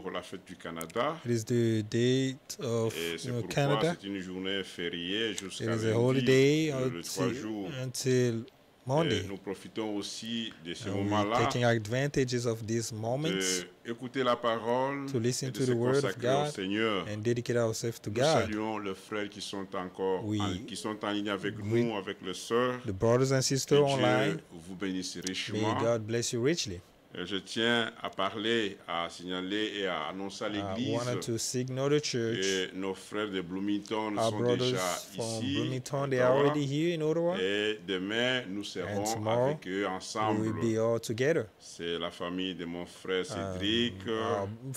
pour la fête du Canada. It is the date of Et c'est pourquoi Canada. c'est une journée fériée jusqu'à It is a lundi, holiday le 3 jours. until Monday. Et nous profitons aussi de ce We're moment-là taking advantages of these moments d'écouter la parole to listen et de to se the word of consacrer au God Seigneur. and dedicate ourselves to Nous God. saluons les frères qui sont encore qui sont en ligne avec greet nous, avec les sœurs. The brothers and Que sisters online, Dieu vous bénisse may richement. God bless you richly. Je tiens à parler, à signaler et à annoncer à I l'Église wanted to signal the church. que nos frères de Bloomington Our sont brothers déjà from ici, Bloomington, à they are Ottawa. already here in Ottawa. Et demain, nous serons tomorrow, avec eux We ensemble. will be all together. C'est la famille de mon frère Cédric,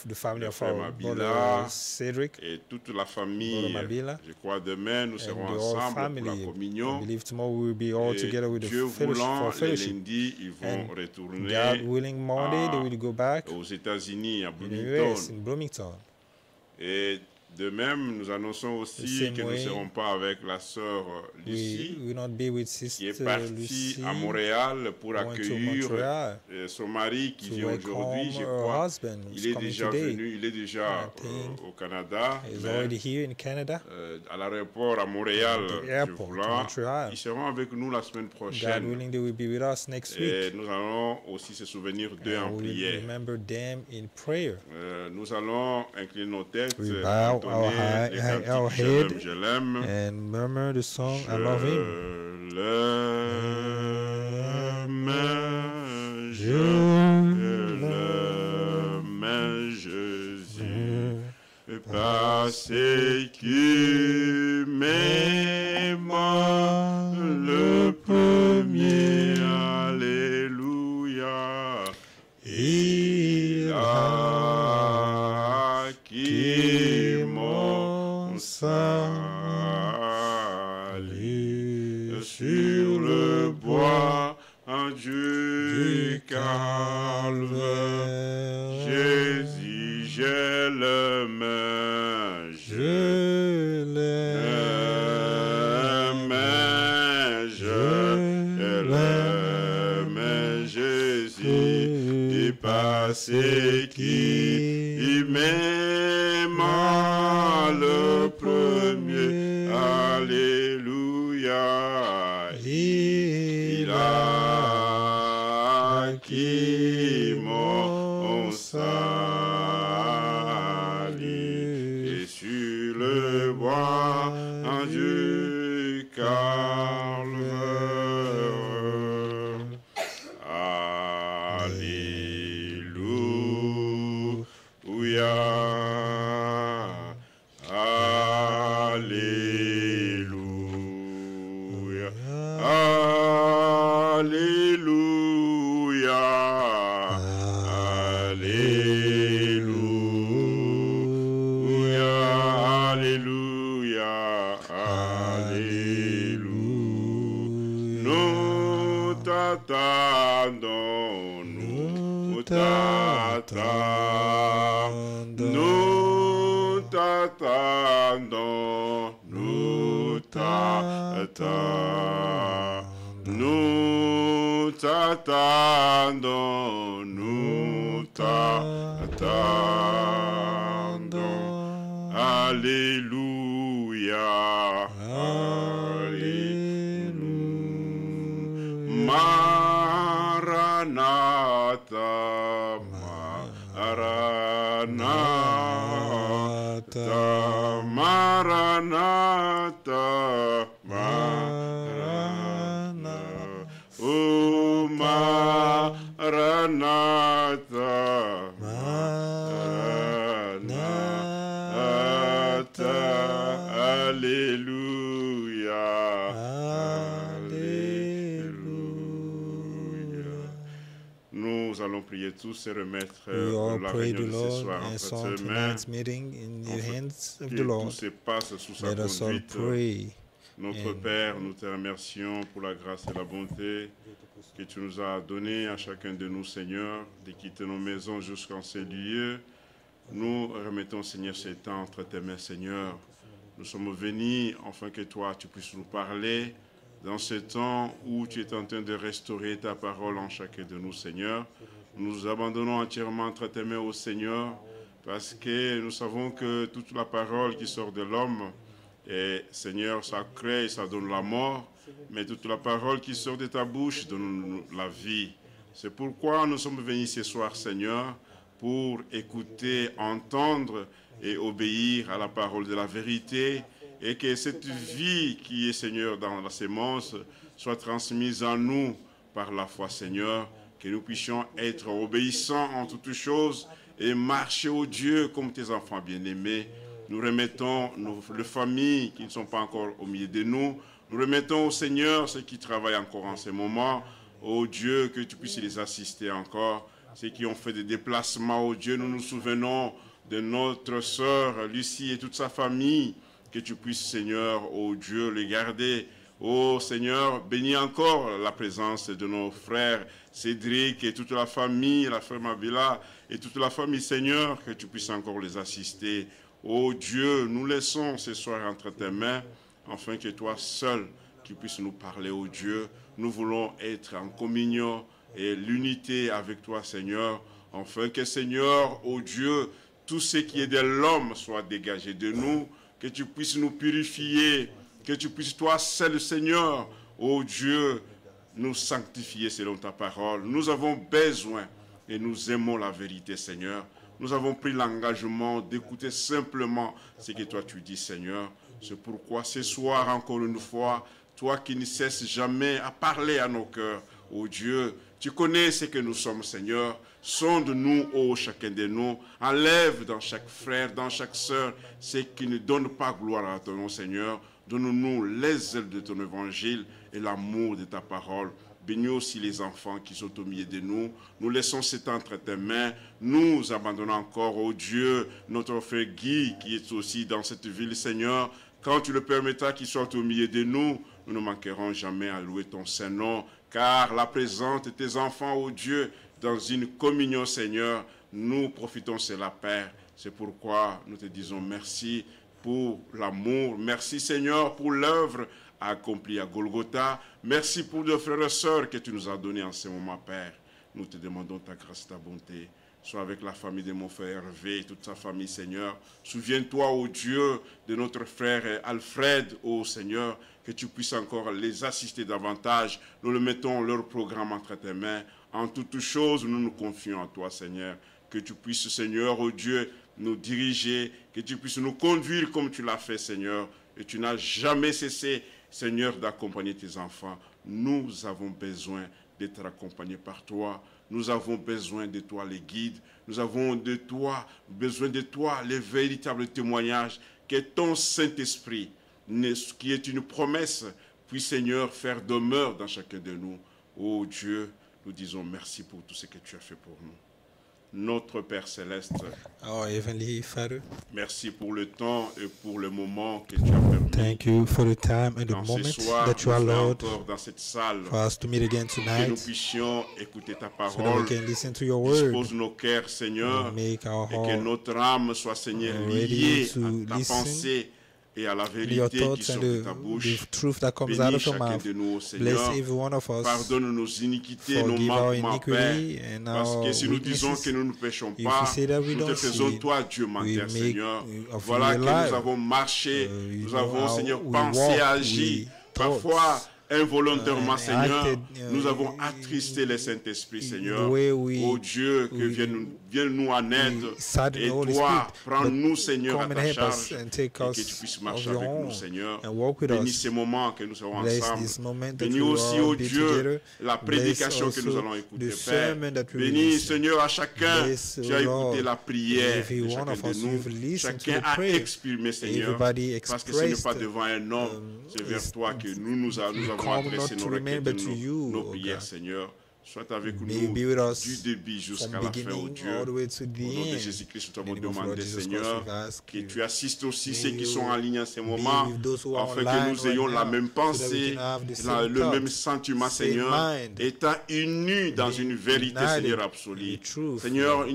The family le of frère our Mabila brother Cedric, et toute la famille. Brother Mabila. Je crois demain, nous serons and the whole ensemble pour la family. I communion. believe tomorrow we will be all Et together with Dieu the voulant, for les fellowship. lundis, ils vont And retourner God willing, Monday they will go back aux États-Unis, à in the Bloomington. US, in Bloomington. Et de même, nous annonçons aussi same que nous ne way, serons pas avec la sœur Lucie, We will not be with qui est Sister partie Lucie, à Montréal pour going to accueillir Montreal son mari qui to vient aujourd'hui. Je welcome her crois husband who's il est coming déjà today. venu, il est déjà I think au Canada, He's mais, already here in Canada. à l'aéroport à Montréal. At the Dieu airport, voulant. Montreal. Ils seront avec nous la semaine God prochaine. willing, they will be with us next Et week. nous allons aussi se souvenir d'eux en And we will prière. remember them in prayer. Nous allons incliner nos têtes, We bow entonner les cantiques our Je head l'aime, je l'aime. and murmur the song, I love him. Je l'aime, Jésus, parce qu'il m'aima le premier, alléluia. Il a acquis mon salut sur le bois du calvaire. Jésus, je l'aime, je l'aime, Jésus, parce qu'il m'aima le premier, alléluia. Il a acquis mon salut et sur le bois du calvaire. Alléluia. Alléluia. Alléluia. Alléluia. Alléluia. Alléluia. Nous t'attendons, nous t'attendons, nous t'attendons, nous t'attendons, nous t'attendons, nous t'attendons. Alléluia. Alléluia. Maranatha, Maranatha, Maranatha, Maranatha, oh Maranatha, Maranatha, Alléluia, Alléluia. Nous allons prier tous et remettre We all la pray the réunion de ce Lord soir and entre son ses mains. tonight's meeting in the hands of Que the tout Lord. se passe sous sa Let us all conduite. pray. Notre And Père, nous te remercions pour la grâce et la bonté que tu nous as donnée à chacun de nous, Seigneur, de quitter nos maisons jusqu'en ces lieux. Nous remettons, Seigneur, ces temps entre tes mains, Seigneur. Nous sommes venus afin que toi, tu puisses nous parler dans ce temps où tu es en train de restaurer ta parole en chacun de nous, Seigneur. Nous nous abandonnons entièrement entre tes mains, ô Seigneur. parce que nous savons que toute la parole qui sort de l'homme, et Seigneur, ça crée, ça donne la mort, mais toute la parole qui sort de ta bouche donne la vie. C'est pourquoi nous sommes venus ce soir, Seigneur, pour écouter, entendre et obéir à la parole de la vérité, et que cette vie qui est, Seigneur, dans la sémence soit transmise en nous par la foi, Seigneur, que nous puissions être obéissants en toutes choses et marcher au Dieu comme tes enfants bien-aimés. Nous remettons les familles qui ne sont pas encore au milieu de nous. Nous remettons au Seigneur ceux qui travaillent encore en ce moment. Ô Dieu, que tu puisses les assister encore. Ceux qui ont fait des déplacements, ô Dieu, nous nous souvenons de notre sœur Lucie et toute sa famille. Que tu puisses, Seigneur, ô Dieu, les garder. Ô Seigneur, bénis encore la présence de nos frères Cédric et toute la famille, la frère Mabila et toute la famille, Seigneur, que tu puisses encore les assister. Ô Dieu, nous laissons ce soir entre tes mains, afin que toi seul, qui puisses nous parler, ô Dieu. Nous voulons être en communion et l'unité avec toi, Seigneur, afin que, Seigneur, ô Dieu, tout ce qui est de l'homme soit dégagé de nous, que tu puisses nous purifier, que tu puisses, toi seul, Seigneur, ô Dieu, nous sanctifier selon ta parole. Nous avons besoin et nous aimons la vérité, Seigneur. Nous avons pris l'engagement d'écouter simplement ce que toi tu dis, Seigneur. C'est pourquoi ce soir, encore une fois, toi qui ne cesses jamais à parler à nos cœurs, ô Dieu, tu connais ce que nous sommes, Seigneur. Sonde-nous, ô chacun de nous. Enlève dans chaque frère, dans chaque sœur, ce qui ne donne pas gloire à ton nom, Seigneur. Donne-nous les ailes de ton évangile et l'amour de ta parole. Bénis aussi les enfants qui sont au milieu de nous. Nous laissons cet entre tes mains. Nous abandonnons encore, ô Dieu, notre frère Guy qui est aussi dans cette ville, Seigneur. Quand tu le permettras qu'il soit au milieu de nous, nous ne manquerons jamais à louer ton Saint-Nom. Car la présence de tes enfants, ô Dieu, dans une communion, Seigneur, nous profitons cela, Père. C'est pourquoi nous te disons merci pour l'amour. Merci, Seigneur, pour l'œuvre accomplie à Golgotha. Merci pour nos frères et sœurs que tu nous as donnés en ce moment, Père. Nous te demandons ta grâce et ta bonté. Sois avec la famille de mon frère Hervé et toute sa famille, Seigneur. Souviens-toi, ô Dieu, de notre frère Alfred, ô Seigneur, que tu puisses encore les assister davantage. Nous le mettons leur programme entre tes mains. En toutes choses, nous nous confions à toi, Seigneur. Que tu puisses, Seigneur, ô Dieu, nous diriger, que tu puisses nous conduire comme tu l'as fait, Seigneur. Et tu n'as jamais cessé, Seigneur, d'accompagner tes enfants. Nous avons besoin d'être accompagnés par toi. Nous avons besoin de toi, les guides. Nous avons besoin de toi, les véritables témoignages. Que ton Saint-Esprit, qui est une promesse, puisse, Seigneur, faire demeure dans chacun de nous. Ô Dieu, nous disons merci pour tout ce que tu as fait pour nous. Notre Père Céleste, Our Heavenly Father, merci pour le temps et pour le moment que tu as permis. thank you for the time and the Dans ce moment soir, that you allowed encore dans cette salle, for us to meet again que nous tonight puissions écouter ta so that we parole. can listen to your word Dispose nos cœurs, Seigneur, and make our et que heart notre âme soit, Seigneur, ready liée to à ta listen pensée et à la your vérité qui thoughts sort and de ta bouche. the truth that comes out Bénis of your chacun mouth. de nous, Bless Seigneur. every one of us. Pardonne nos iniquités, nos Forgive our manquements, Père. iniquity and Parce our que si nous disons weaknesses. que nous ne péchons If pas, we say that we nous te don't faisons sin, toi, Dieu menteur, make Seigneur. of Voilà you que a liar. nous avons marché, nous You avons, know how Seigneur, we pensé, walk, agi. we Parfois, thought, involontairement, and Seigneur, acted, nous avons attristé le Saint-Esprit, Seigneur. the way we- Oh Dieu, que viens nous en aide. sadden Et the Holy toi, Spirit, prends-nous, but Seigneur, à come and ta help charge. us and Et take que tu us puisses of marcher your avec nous, own Seigneur. and walk with Bénis us. ces moments que nous serons Bless ensemble. this moment that Bénis we aussi, will oh be Dieu, together. la Bless prédication que nous also allons écouter, the Père. sermon that we will Bénis, listen. Seigneur, à chacun Bless, qui a Lord, écouté la prière every de one chacun of de us nous. who've listened to Chacun the a prayer. exprimé, Seigneur, Everybody parce que ce n'est pas expressed, devant un homme, c'est vers toi que nous avons come adressé not nos to men, requêtes, but to you, nos O prières, God. Seigneur. Sois avec May nous be with us du début jusqu'à from la fin, oh beginning Dieu. all the way to Au the nom de end. Jésus-Christ, nous In the t'avons name of Lord demandé, Jesus Seigneur, Christ, we ask que you. tu assistes aussi May ceux qui you sont en ligne en ce be moment, with those who are afin que online nous ayons right la now, même so that we pensée, can have the same le même thought, sentiment, same Seigneur, mind, étant unis dans being une vérité, united Seigneur, in absolue. the truth. Seigneur,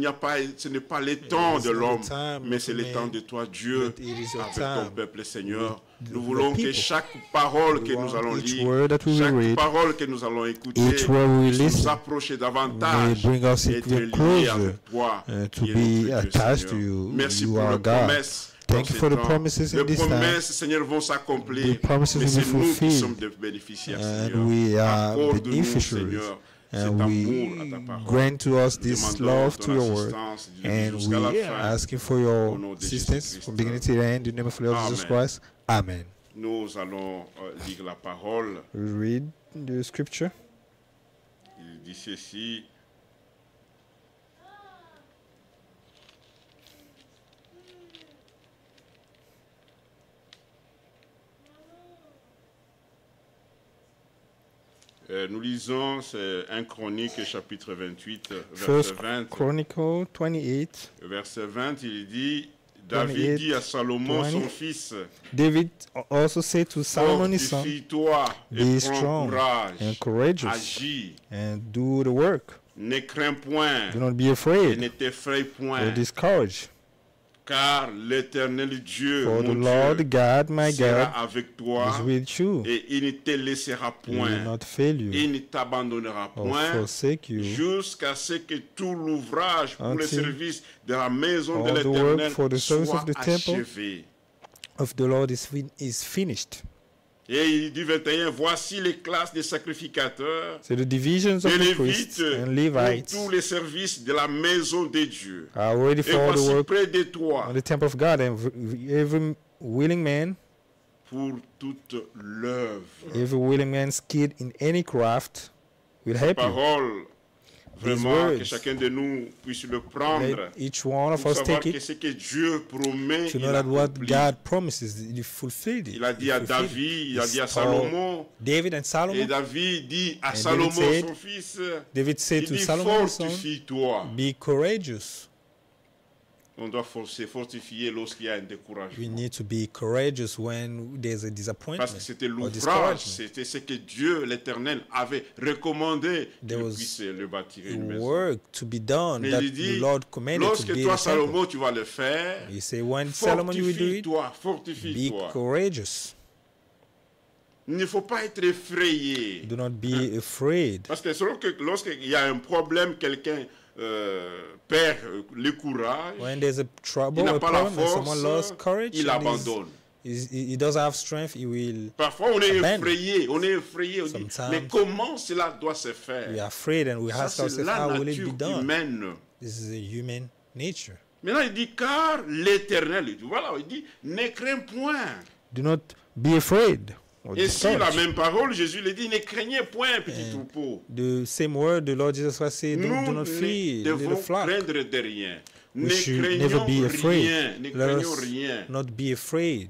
ce n'est pas le temps It de is not l'homme, the time mais of c'est le man, temps de toi, Dieu, but it is your avec ton time peuple, Seigneur. Nous voulons que people. chaque parole que We nous want allons each lire, word that we will chaque read, parole que nous allons écouter, each word we puisse nous listen, approcher may davantage bring us et être even liés closer avec toi, to qui est be notre Dieu, attached to Seigneur. you. Merci You pour are les God. promesses. Thank you for the promises Les in this time. promesses, Seigneur, vont s'accomplir. The promises Mais will be c'est nous qui fulfilled. sommes des bénéficiaires, And Seigneur. we are Accorde-nous, beneficiaries. Seigneur, cet And amour à we ta parole. grant to us Nous this demandons love ton to your word. assistance du début And jusqu'à la we fin. are asking for Au your nom de assistance Jésus-Christ. from beginning to the end. In the name of the Lord Jesus Amen. Christ. Amen. Nous allons lire la parole. We read the scripture. Il dit ceci. Nous lisons, c'est 1 Chronique, chapitre 28, verset First 20. Chronicle 28. Verset 20, il dit, David 28, dit à Salomon, 20. son fils, David also said to Solomon his son, fortifie-toi et be prends strong courage, and courageous agis, and do the work. ne crains point Do not be et afraid ne t'effraie or point, discouraged. car l'Éternel Dieu, For the mon Lord Dieu, God, my sera God, avec toi is with you. et il ne te laissera He will point, not fail you il ne t'abandonnera or point, forsake you. jusqu'à ce que tout l'ouvrage pour le Until service de la maison de all the work l'Éternel for the service soit of the temple achevé. Of the Lord is finished. Et il dit 21, voici les classes des sacrificateurs, So the divisions of des the priests Lévites, and pour Levites tous les services de la maison de Dieu. are ready Et for the voici work près de toi on the temple of God, and every willing man, pour toute l'œuvre. every willing man skilled in any craft will help you. Parole, vraiment, words, que chacun de nous puisse le prendre Let each one of pour us savoir take que it ce que Dieu promet, to il know that what accomplit. God promises, He fulfilled it. Il a dit He à fulfilled it. David, il a dit à It's told Salomon, David and et Solomon. David dit à And Salomon, David said- son fils, David said il to dit Solomon, his son, fortifie-toi. be courageous. On doit se fortifier lorsqu'il y a un découragement. We need to be courageous when there's a Parce disappointment que c'était or l'ouvrage, discouragement. c'était ce que Dieu, l'Éternel, avait recommandé There qu'il was puisse le bâtir une maison. Work to be done Mais that il dit, the Lord commanded to lorsque build toi, a temple. Salomon, tu vas le faire, He say, when Solomon you will do it, fortifie-toi, be fortifie-toi. courageous. Il ne faut pas être effrayé. Do not be afraid. Parce que selon que lorsqu'il y a un problème, quelqu'un perd le courage, When there's a il trouble, n'a a pas la problem, and someone lost force, courage, il and abandonne. he doesn't have strength, he will. Parfois, on est Abandon. effrayé, on dit, Sometimes mais comment cela doit se We faire? are afraid, and we Ça, ask c'est ourselves, la how will it nature be done? humaine. This is a human nature. Maintenant, il dit, car l'Éternel, voilà, il dit, ne crains point. Do not be afraid or Et si la discouraged. même parole, Jésus le dit, ne craignez point, petit troupeau. The same word the Lord Jesus Christ said, do Nous not fear, ne little devons flock. craindre de rien. We Ne should never craignons be afraid. rien. Ne Let craignons us rien. not be afraid.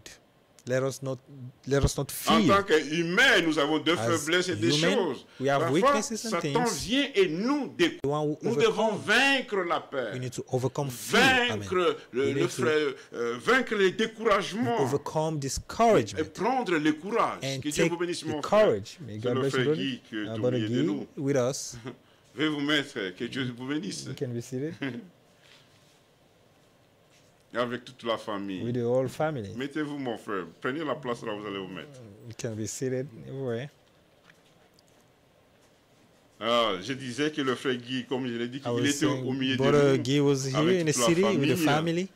Let us not En fear. tant qu'humains, nous avons deux As faiblesses et des human, choses. we have Parfois, weaknesses and Satan things. vient et nous The one who Nous devons overcome, vaincre la peur, we need to overcome fear. Amen. vaincre We need to vaincre les découragements overcome et discouragement prendre le courage. and Que Dieu take vous bénisse, the mon frère. courage. May C'est God le bless you, frère brother. Guy qui est au Brother milieu de Guy nous. with us. Veuillez vous mettre, que Dieu vous bénisse. You can be seated Et avec toute la famille. with the whole family. Mettez-vous, mon frère. Prenez la place là où vous allez vous mettre. You can be seated everywhere. Ah, je disais que le frère Guy, comme je l'ai dit, I qu'il was était au saying, milieu de Brother nous. Guy was here avec in the toute la city with the famille. family.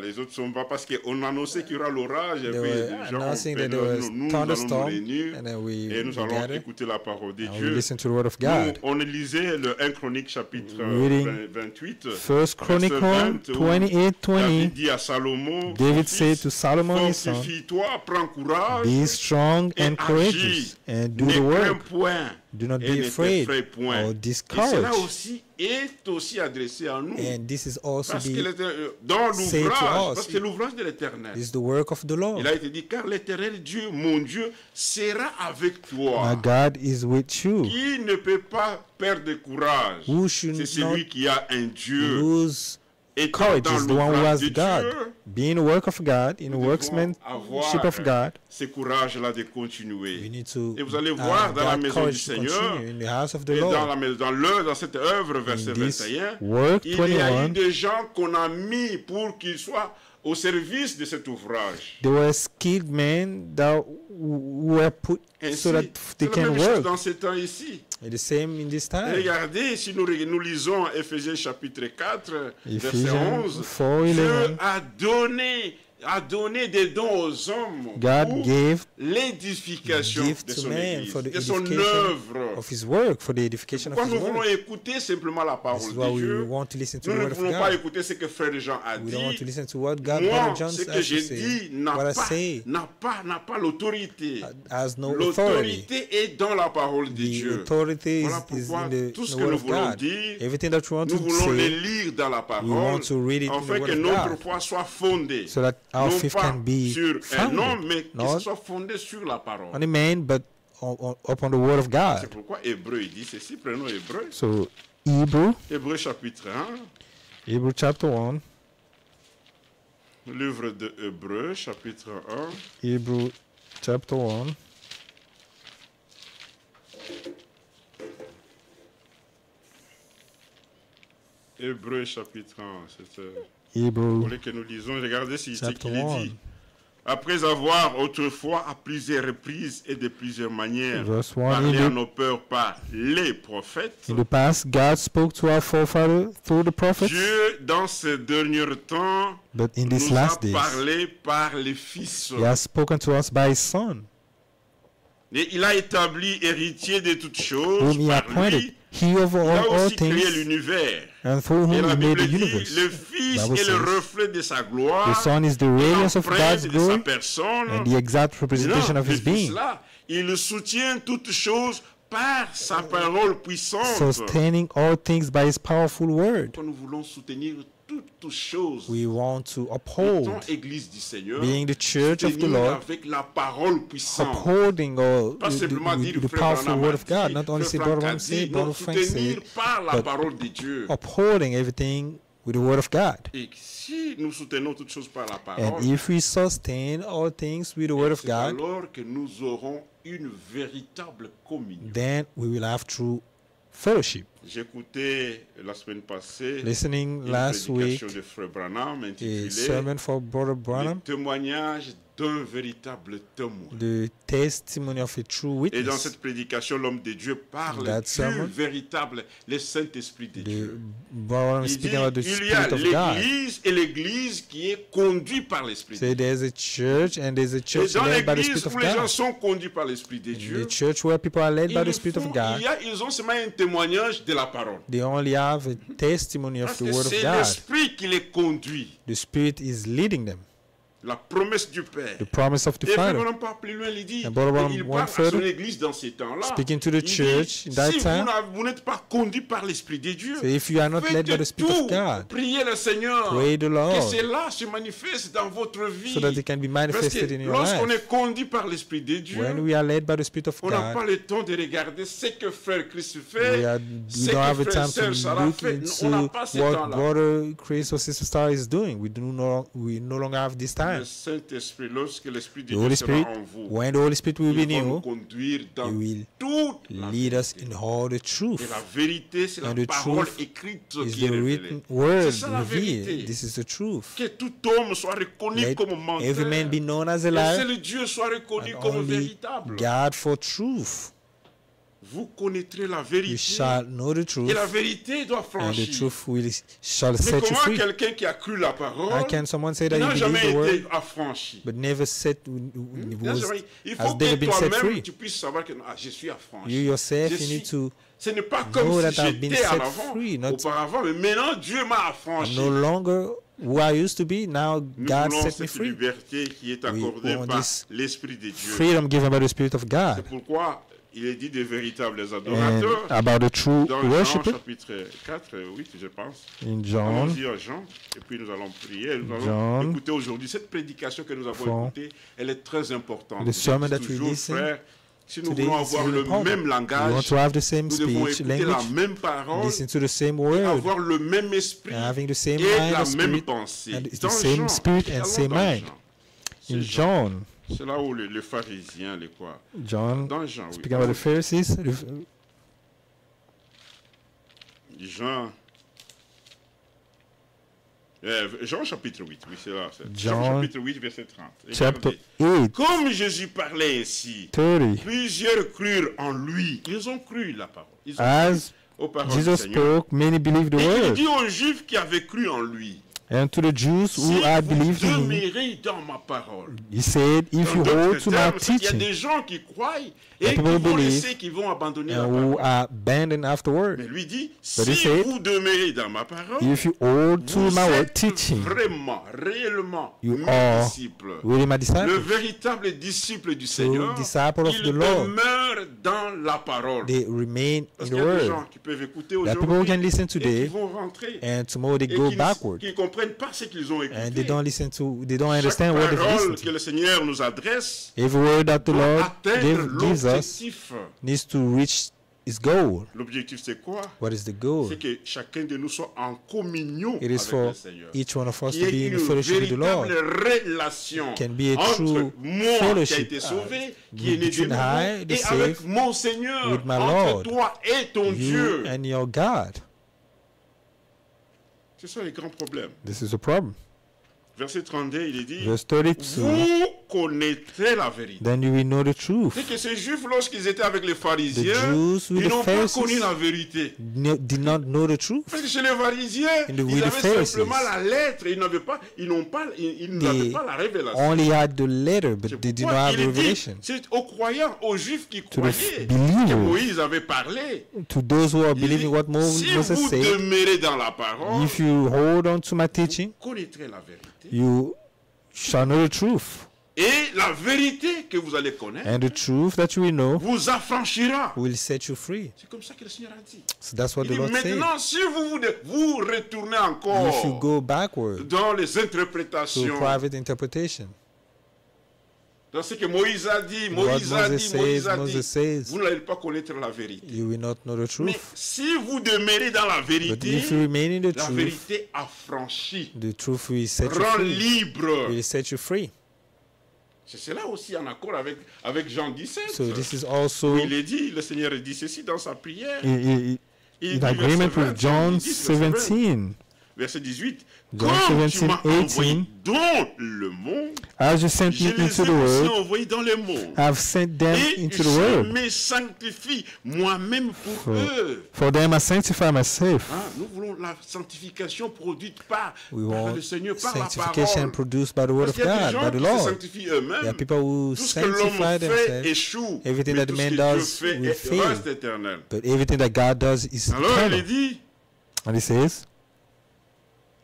Les autres sont pas parce qu'on annonçait qu'il y aura l'orage et They puis were les gens announcing that ont there was nous allons nous thunderstorm, réunir and then we et nous allons gather écouter la parole de and we Dieu. listen to the word of Nous, God. on lisait le 1 Chronique chapitre Reading 28. First Chronicle verset 20, où 28:20. David dit à Salomon, David son said fils, to Solomon his son, fortifie-toi, prends courage, be strong et and courageous, agis, and do ne the crains work. point, Do not et be ne afraid t'effraie point. or Et discouraged. cela aussi est aussi adressé à nous. And this is also Parce que be dans say to l'ouvrage, us, parce que c'est l'ouvrage de l'Éternel. this is the work of the Lord. Il a été dit, car l'Éternel Dieu, mon Dieu, sera avec My toi. God is with you. Qui ne peut pas perdre courage? Who should C'est not celui qui a un Dieu. lose Étant courage dans is the one who l'ouvrage has de God. Dieu, being the work of God, in the nous devons workmanship avoir of God, ce courage-là de we continuer. need to Et vous allez voir dans la that maison du courage to Seigneur, continue in the house of the et Lord. dans cette œuvre, verset In this 21, work il y a eu 21, des gens qu'on a mis pour qu'ils soient au service de cet ouvrage. there were skilled men that were put Ainsi, so that they c'est la can même chose work. dans ces temps ici. And the same in this time. Regardez, si nous lisons Éphésiens chapitre 4, verset Ephesians 11, 4:11. Dieu a donné des dons aux hommes God pour gave l'édification gift de to son man Église, for the de son edification œuvre. of His work, for the edification of Quand His nous voulons work. écouter simplement la This parole is why de we Dieu, want to listen to nous the ne word of voulons pas God. écouter ce que Frère Jean a We don't want to dit. listen to what God, Moi, Brother John ce que has to j'ai say. dit What I say n'a pas l'autorité. has no authority. L'autorité est dans la parole de The Dieu. authority Voilà is pourquoi in the tout ce que word nous of voulons God. dire, Everything that we want nous to voulons le say, lire dans la we parole, want to read it in the afin word que of notre God, foi soit fondée, so that our non faith pas can be sur un founded, homme, mais que not ce soit fondé sur la parole. on a man, but upon the word of C'est God. pourquoi Hébreu il dit ceci, prenons Hébreu, So Hébreu chapitre 1, Hebrew chapter 1, livre de Hébreu chapitre 1, Hebrew chapter 1, Hébreu chapitre 1, c'est Hebrew pour que nous lisons, regardez ce chapter qu'il est 1, dit. Après avoir autrefois à plusieurs reprises et de plusieurs manières verse 1. parlé à nos pères par les prophètes, In the past, God spoke to our forefathers through the prophets, Dieu dans ces derniers temps but in these nous a last days, parlé par les fils. He has spoken to us by His Son, Et il a établi héritier de toutes choses whom He par appointed, lui. He over Il a all aussi créé things, l'univers. and through Et whom la He made Bible the dit, universe. le Fils Bible est le says, reflet de sa gloire, The Son is the radiance of l'empreinte God's de sa glory personne. and the exact representation Non, of His le Fils being, là, il soutient toutes choses par sa parole puissante. sustaining all things by His powerful word. Quand nous voulons soutenir toutes choses, We want to étant uphold, Église du Seigneur, being the church of the soutenir Lord, avec la parole puissante. upholding Pas simplement dire the Frère powerful Branham word a of God, dit, not only Frère say Franck Brother a Branham say, dit, non, Brother Frank say, soutenir par la but parole de Dieu. upholding everything with the word of God. Et si nous soutenons toutes choses par la And parole, if we sustain all things with the word of c'est God, alors que nous aurons une véritable communion. then we will have true fellowship. J'écoutais la semaine passée Listening une last week, prédication de Frère Branham a intitulée sermon for Brother Le Branham, témoignage d'un véritable témoin. the testimony of a true Et dans witness. cette prédication, l'homme de Dieu parle That du sermon, véritable, le Saint-Esprit de Dieu. Branham Il dit, speaking about the il y a Spirit of God. l'Église et l'Église qui est conduite par l'Esprit de So Dieu. there's a church and there's a Et church dans led by the l'Église Spirit of où les gens God. sont conduits par l'Esprit de Dieu, The church where people are led by the Spirit of God, ils ont seulement un témoignage de la parole. they only have a testimony of Parce the que word of c'est God. l'Esprit qui les conduit. The Spirit is leading them. La promesse du Père. The promise of the Et Father. Branham part plus loin, il dit, And Brother Branham il went parle à son further, église dans ces temps-là. speaking to the Il dit, church in that si time, vous n'êtes pas conduit par l'Esprit de Dieu, So if you are not led by the faites Spirit of tout, God, priez le Seigneur, pray the que Lord, cela se manifeste dans votre vie. so that it can be Parce manifested que in your lorsqu'on life. est conduit par l'Esprit de Dieu, When we are led by the Spirit of on n'a God, pas le temps de regarder ce que Frère Christ we fait, don't have ce the que time Frère to Sarah look fait. On n'a into pas ce what temps-là. Brother Chris or Sister Star is doing. We no longer have this Le time. Saint-Esprit, lorsque l'Esprit de The Dieu Holy sera Spirit, en vous, when the Holy Spirit will be il va nous new, conduire dans He will toute la lead us vérité. in all the Et truth. la vérité, c'est la And the parole truth écrite is qui est the révélée. written word C'est ça la revealed. vérité. This is the truth. Que tout homme soit reconnu Let comme menteur. every man be known as a Et liar, seul Dieu soit reconnu and comme only véritable. God for truth. Vous connaîtrez la You vérité. shall know the Et truth, la vérité doit and the franchir. truth shall Mais set you comment free. quelqu'un qui a cru la parole How can someone say that n'a he jamais believes the word été affranchi? but never Il n'a jamais- Il has faut never que been set toi-même free? tu puisses savoir que je suis affranchi. You yourself, Je you need suis- to Ce n'est pas know comme that si I've been j'étais set en avant, free, not- auparavant, mais maintenant Dieu m'a I'm affranchi. no longer who I used to be. Now Nous God voulons set me cette free. liberté qui est We accordée want par this l'Esprit de Dieu. Freedom given by the Spirit of C'est God. pourquoi il est dit des véritables And adorateurs. about the true Dans Jean worshiper chapitre 4, 8, je pense. in John, Allons-y à Jean, et puis nous allons prier. Nous allons John écouter aujourd'hui cette prédication que nous avons 4. écoutée. Elle est très importante. The sermon Je dis that we toujours, listen frère, Si nous today voulons is avoir really le important. même We want langage, to have the same nous devons speech, écouter la language, même parole, listen to the same et word, avoir le même esprit having the same et mind la and même spirit, pensée. and it's Dans the same Jean, spirit and allons same dans mind. Jean. C'est In Jean. John, C'est là où les pharisiens, les quoi. John, Dans Jean, oui. speaking about the Pharisees, Jean. Jean chapitre 8, oui, c'est là. Jean Jean chapitre 8, verset 30. chapter Regardez. 8, Comme Jésus parlait ainsi, 30. plusieurs crurent en lui. Ils ont cru la parole. Ils ont As cru aux paroles du Jesus Seigneur. spoke, many believed the Et il word. dit aux Juifs qui avaient cru en lui, And to the Jews si who had vous believed in him, demeurez dans ma parole. he said, if Dans you d'autres hold to my termes, c'est qu'il y a teaching, des gens qui croient et qui people vont believe laisser, qui vont abandonner la and who parole. are abandoned afterward. Mais lui dit, But he si said, vous demeurez dans ma parole, if you hold to vous my word êtes teaching, vraiment, réellement you mes are disciples. really my Le disciples. véritable disciple du Seigneur, disciple of il the Lord. demeure dans la parole. They remain Parce in qu'il the y a des word. gens qui peuvent écouter There are people who aujourd'hui can listen et qui today, vont rentrer and tomorrow they et go qui backward, ne comprennent pas ce qu'ils ont écouté. and they don't listen to, they don't Chaque understand what they've parole listened que to. le Seigneur nous adresse Every word that the doit Lord atteindre gives us l'objectif. needs to reach its goal. L'objectif, c'est quoi? What is the goal? C'est que chacun de nous soit en communion It is avec for le Seigneur. each one of us Qu'il to y be ait in une fellowship with the Lord. véritable relation Can be a entre true moi qui a fellowship, été sauvé, qui est né de between nouveau, I, the et saved, avec mon Seigneur, with my entre Lord, toi et ton You Dieu. and your God. C'est ça les grands problèmes. This is a problem. Verset 32, il est dit, Verse 32, vous connaîtrez la vérité. then you will know the truth. C'est que ces Juifs, lorsqu'ils étaient avec les pharisiens, Jews with ils the n'ont pas Pharisees connu la vérité. Did not know the truth. Parce que chez les pharisiens, with ils the avaient Pharisees, simplement la lettre, ils n'avaient pas la révélation. Only had the letter, but C'est they did not pourquoi have the il dit, revelation. c'est aux croyants, aux Juifs qui the croyaient believers, que Moïse avait parlé. To those who are Il dit, believing what si Moses vous said, demeurez dans la parole, if you hold on to my teaching, vous connaîtrez la vérité. you shall know the truth. Et la vérité que vous allez connaître And the truth that you will know vous affranchira. will set you free. C'est comme ça que le Seigneur a dit. So that's what Il the dit, Lord said. maintenant, si vous retournez If you encore go backward dans les to interprétations, private interpretation, dans ce que Moïse a dit, what Moïse a dit, Moïse a Moses dit, says, vous n'allez pas connaître la vérité. you will not know the Mais truth. si vous demeurez dans la But vérité, if you remain in the la truth, vérité affranchit, the truth will set you rend free. libre. Will set you free. C'est cela aussi en accord avec Jean 17. So this is also Où il est dit, le Seigneur dit ceci dans sa prière. in Il dit, agreement verset 20, with John il dit, verset 20, 17. Verset 18. John Comme tu 17, m'as envoyé 18. dans le monde, As you sent je me les ai into the aussi world, envoyés dans le monde. I've sent them Et into the je world. me sanctifie moi-même pour eux. For them I sanctify myself. Hein, nous voulons la sanctification produite par We le want Seigneur, par la sanctification parole. produced by the word Parce of qu'il y a des God, gens by the qui se Lord. sanctifient There are eux-mêmes. people who Tout ce que l'homme sanctify fait themselves. échoue. Everything Mais that tout man ce que Dieu does fait will fail. reste éternel. But everything that God does is Alors il eternal. est dit, And he says,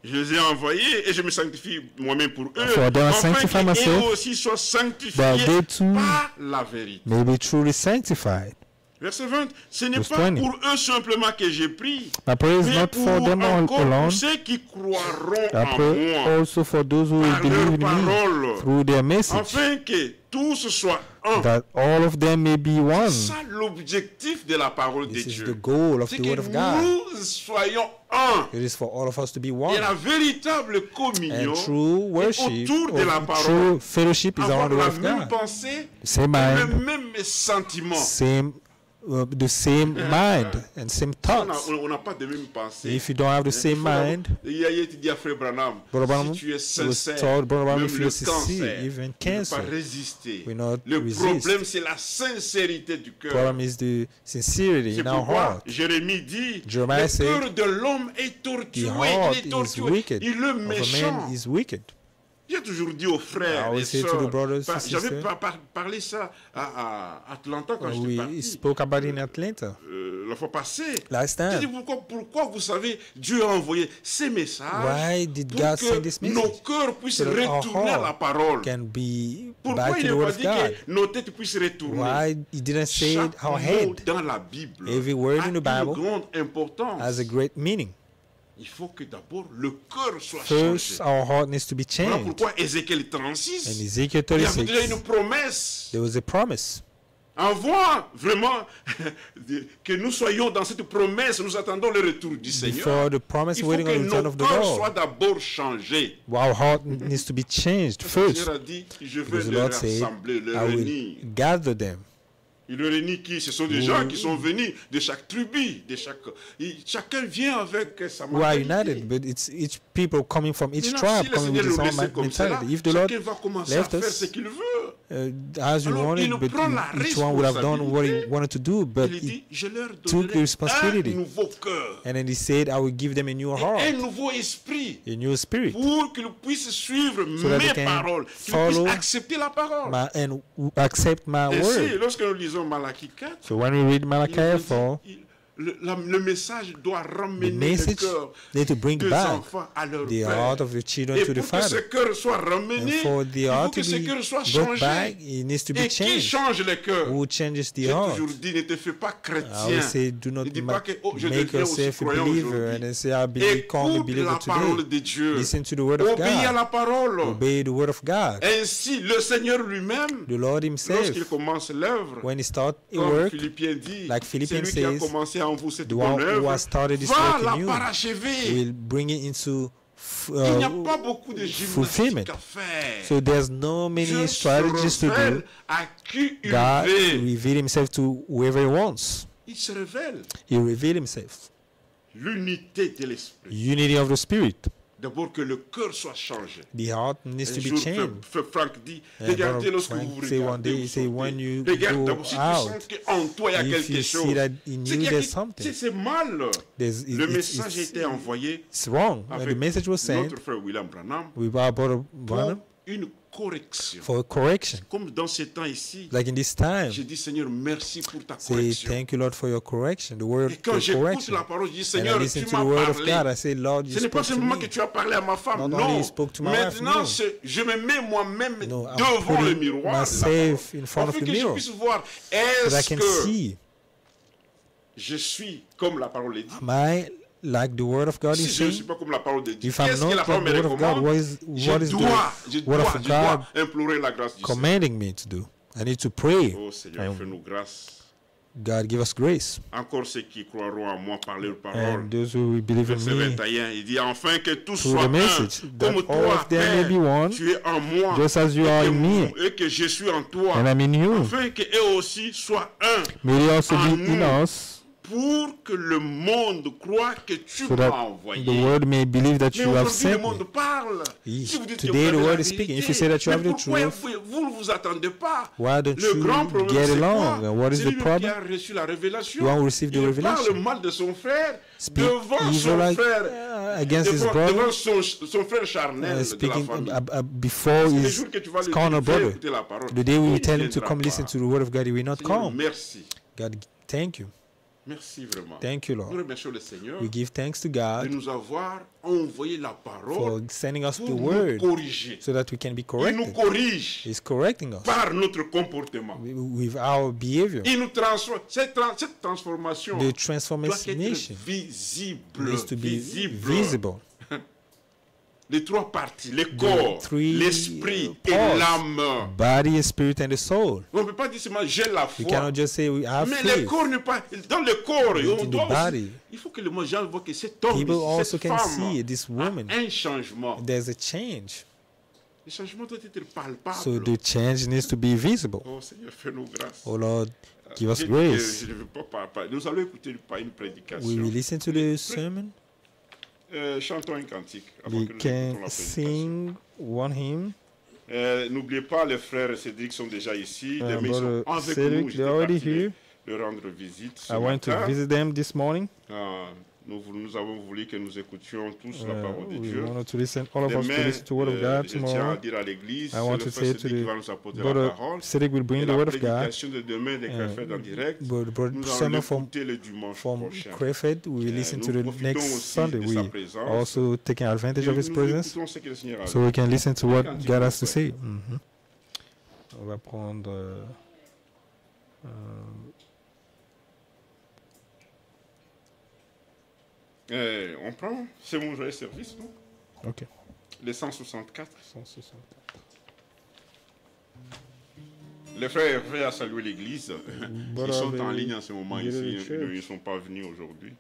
je les ai envoyés et je me sanctifie moi-même pour eux, For them I afin sanctify qu'eux myself, aussi soient that sanctifiés they too par la vérité. may be truly sanctified. Verset 20, ce n'est Verse pas 20. pour eux simplement que j'ai pris, My prayer is mais not pour for them encore alone. pour ceux qui croiront I en pray moi, also for those who will par believe leur in me parole, through their message, afin que tous soient un. that all of them may be one. C'est ça l'objectif de la parole de This is the Dieu. goal of C'est the que word of God. nous soyons un. It is for all of us to be Et one. la véritable communion And true worship, autour de la or parole. true fellowship is Avoir around the la word of même God. pensée, Same le mind, même sentiment. the same mind and same thoughts. On n'a pas de même pensée. If you don't have the same mind, Il y a été dit à Frère Branham, Brother Branham si tu es was sincère, told, Brother Branham, même if le you're sincere, cancer, even tu ne peux cancer, pas résister. will not Le resist. problème, c'est la sincérité du cœur. Problem is the sincerity C'est in our pourquoi heart. Jérémie dit, Jeremiah le said, cœur de l'homme est The torturé, heart il est is torturé, wicked. il est Of a méchant. man is wicked. J'ai toujours dit aux frères I always et say to sœurs, the brothers and j'avais sisters, parlé ça à Atlanta quand j'étais We parti. spoke about it in Atlanta La fois passée. last J'ai dit time. pourquoi vous savez, Dieu a envoyé ces messages Why did pour God send this que nos message? cœurs puissent So that our retourner à la heart parole. can be Pourquoi back il to the n'a word pas of dit God. que nos têtes puissent retourner? Why he didn't say it Chaque our mot head dans la Bible Every word a in the une Bible grande importance. has a great meaning. Il faut que d'abord le cœur soit First, changé. our heart needs to be Voilà changed. pourquoi Ézéchiel And 36, Ezekiel il y avait déjà 36, une promesse. there was a promise. Avant vraiment que nous soyons dans cette promesse, nous attendons le retour du Seigneur. Before the promise, Il faut waiting on que the return nos of the cœurs soient Lord, d'abord changés. our heart needs to be changed Le first. Seigneur a dit, je vais Because the les Lord said, rassembler, les I will réunir. gather them. Il le réunit qui? Ce sont des gens qui sont venus de chaque tribu, de chaque... Chacun vient avec sa Who are mentalité. united, but it's each people coming from each Maintenant, tribe, si le coming with Seigneur his nous own laisse comme cela, mentality. If the Lord chacun va commencer à left faire ce us qu'il veut. as you Alors, wanted, il but prend la each one would have done what he responsabilité. wanted to do, but Il he dit, je leur took the donnerai responsibility. un nouveau cœur, And then he said, I will give them a new et un heart, nouveau esprit, a new spirit, pour qu'ils puissent suivre that mes they can paroles, qu'ils follow puissent accepter la parole. and accept my Ainsi, word. lorsque nous lisons Malachie 4, So when we read il Malachi nous 4, dit, le message doit the ramener le message cœur need to bring des back enfants à leur the père. heart of the children Et to the pour que ce Father. cœur soit And ramené, for the il faut heart que to ce be cœur soit brought back, changé. it needs to be Et qui changed. change le cœur? Who changes the J'ai heart? toujours dit, ne te fais pas I chrétien. always say, do not Ne dis pas que oh, je make deviens aussi yourself a croyant believer and aujourd'hui. then say, I become a Écoute believer la parole today. de Dieu. Listen to the word of Obéis à God. la parole. Obey the word of God. Ainsi, le Seigneur lui-même, The Lord himself, lorsqu'il commence l'œuvre, when he starts a comme work, Philippiens dit, like c'est Philippians lui qui a says, commencé en vous cette the one bonne who œuvre, has started this va work la in you parachever. will bring it into Il n'y a pas beaucoup de fulfillment. gymnastique à faire. So there's no many Dieu strategies se to révèle do. à qui il God veut. reveal himself to whoever he wants. Il se révèle. He reveal himself. L'unité de l'esprit. Unity of the spirit. D'abord que le cœur soit changé. The heart needs to Un be jour, changed. Franck dit, And regardez Brother lorsque Frank vous say one regardez, day, vous he say, when sortez. you Regarde go d'abord si tu out, sens qu'en toi il y a if quelque you chose. see that in C'est you qu'il y a there's quelque- something, c'est mal. Le message a été envoyé it's wrong. And the avec message was sent notre frère William Branham with our brother pour Branham une correction. for correction. Comme dans ces temps ici, Like in this time, j'ai dit Seigneur, merci pour ta say correction. thank you Lord for your correction, the word Et quand of j'écoute correction. la parole, je dis And I Seigneur, listen tu to the m'as word of parlé. God. I say, Lord, you Ce n'est pas spoke to seulement me. que tu as parlé à ma femme, Not only non. you spoke to my wife, Maintenant, no. je me mets moi-même No, I'm devant le putting miroir. de la myself parole, in front of afin the que je mirror, puisse voir, that I est-ce can que see, je suis comme la parole le dit? am I like the word of God Si is je ne suis saying? pas comme la parole de Dieu, If I'm qu'est-ce que not la like parole the me word of God, recommande? what is Je the word of God dois implorer la grâce du Seigneur. commanding me to do? I need to pray. Oh Seigneur, And fais-nous grâce. God give us grace. Encore ceux qui croiront en moi par leurs paroles. And those who will believe in Verset me 21, il dit enfin que tous through soient the message, un, that comme all toi, of them may Père, be one, tu es en moi, just as you et are que in me, et que je suis en toi, and I'm in you. afin qu'eux aussi soient un, May they also en be in nous, us, pour que le monde croie que tu so m'as that envoyé. the world may believe that Mais you have aujourd'hui, le sent me. monde parle. Yes. Si vous dites que Today vous the avez world la is speaking. vérité, If you say that you have mais the pourquoi truth, vous ne vous attendez pas? why don't Le grand you problème, get c'est along? quoi? And what is C'est the lui qui problem? a reçu la révélation. The one who received the Il revelation. parle mal de son frère Speak devant evil son like frère, against his devant brother, son frère charnel de la speaking famille. before Le his jour que tu vas le carnal dire, viens brother. écouter la parole, The day we il will tell him to viendra come pas. listen to the word of God, he will not Seigneur, come. merci. God, thank you. Merci vraiment. Thank you, Nous Lord. remercions le Seigneur We give thanks to de God nous avoir envoyé la for parole sending us the pour nous word corriger. so that we can be Il nous corrected. corrige He's correcting us par notre comportement. with our behavior. Il nous transforme. Cette transformation The doit être transformation visible. needs to be Visible. visible. Les trois parties, le corps, three l'esprit et parts. l'âme. Body, spirit, and the soul. On ne peut pas dire seulement j'ai la You foi. cannot just say we have Mais le faith. corps n'est pas. Dans le corps, on in the doit aussi- body. il faut que les gens voient que cet homme, People also cette can femme, see this woman. a un changement. There's a change. Le changement doit être palpable. So the change needs to be visible. Oh Seigneur, fais-nous grâce. Oh Lord, give us Je dis grace. que je ne veux pas parler. Nous allons écouter une prédication. We will listen to the sermon. Chantons un cantique avant We que nous écoutons can la prédication. sing one hymn. N'oubliez pas, les frères et Cédric sont déjà ici. Les Brother mains sont avec Cedric, nous. they're already J'étais here. parti leur rendre visite ce I went to matin. visit them this morning. Nous avons voulu que nous écoutions tous la parole de We Dieu. wanted to listen, all of us to Demain, listen to the word of God je tiens à tomorrow. dire à l'église, I c'est want le to frère say to Cédric qui the va nous apporter la brother parole. Cedric will Et bring the la word of God. prédication de demain des Crefeld en direct, But the nous allons sermon from l'écouter le dimanche from prochain. Crefeld, we will listen to nous the profitons next aussi Sunday. de We sa présence. also taking advantage of His Nous presence, écoutons ce que le Seigneur a so dit. we can listen to what Cantique God has to après. say. On va prendre. On prend, c'est mon joyeux service, non? Ok. Les 164. 164. Les frères à saluer l'église. Ils sont en ligne en ce moment ici. Ils ne sont pas venus aujourd'hui.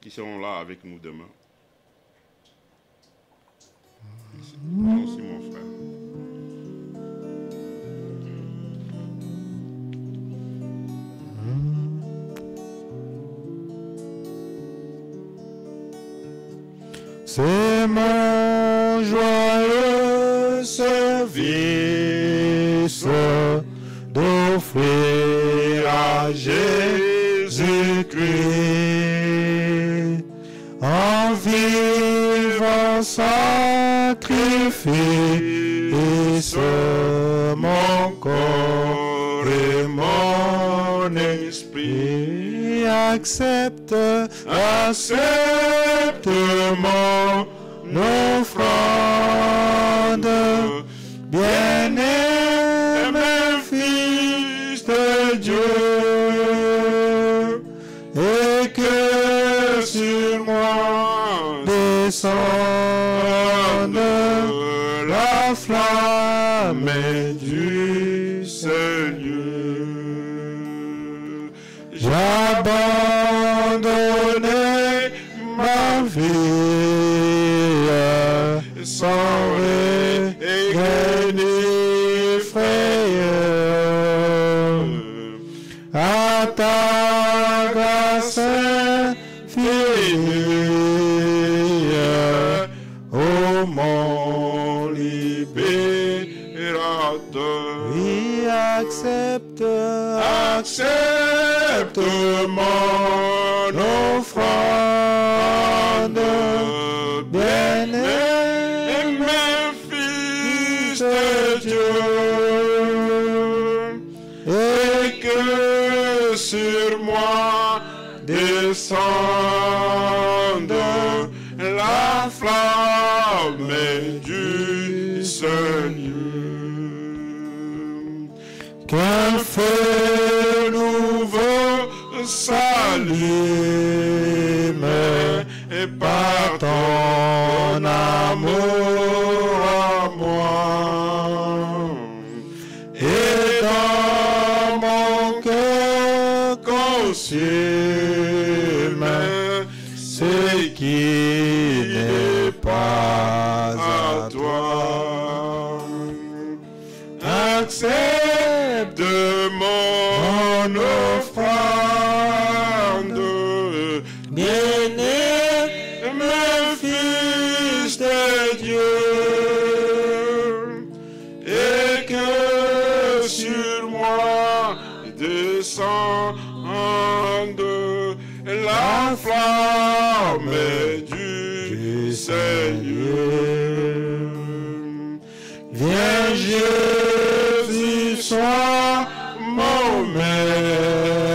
Ils seront là avec nous demain. Merci mon frère. C'est mon joyeux service d'offrir à Jésus-Christ en vivant sacrifice mon corps et mon esprit. Accepte mon offrande, bien-aimé Fils de Dieu, et que sur moi descende la flamme du Seigneur. J'abandonne ma vie sans regret ni frayeur, à ta grâce infinie, ô mon libérateur. Oui, accepte mon offrande, bien-aimé Fils de Dieu, et que sur moi descende la flamme du Seigneur. Qu'un feu nouveau s'allume par ton amour à moi, et dans mon cœur consume ce qui n'est pas à toi. Accepte mon offrande, bien-aimé Fils de Dieu, et que sur moi descende la flamme du Seigneur. Viens Jésus, sois mon maître,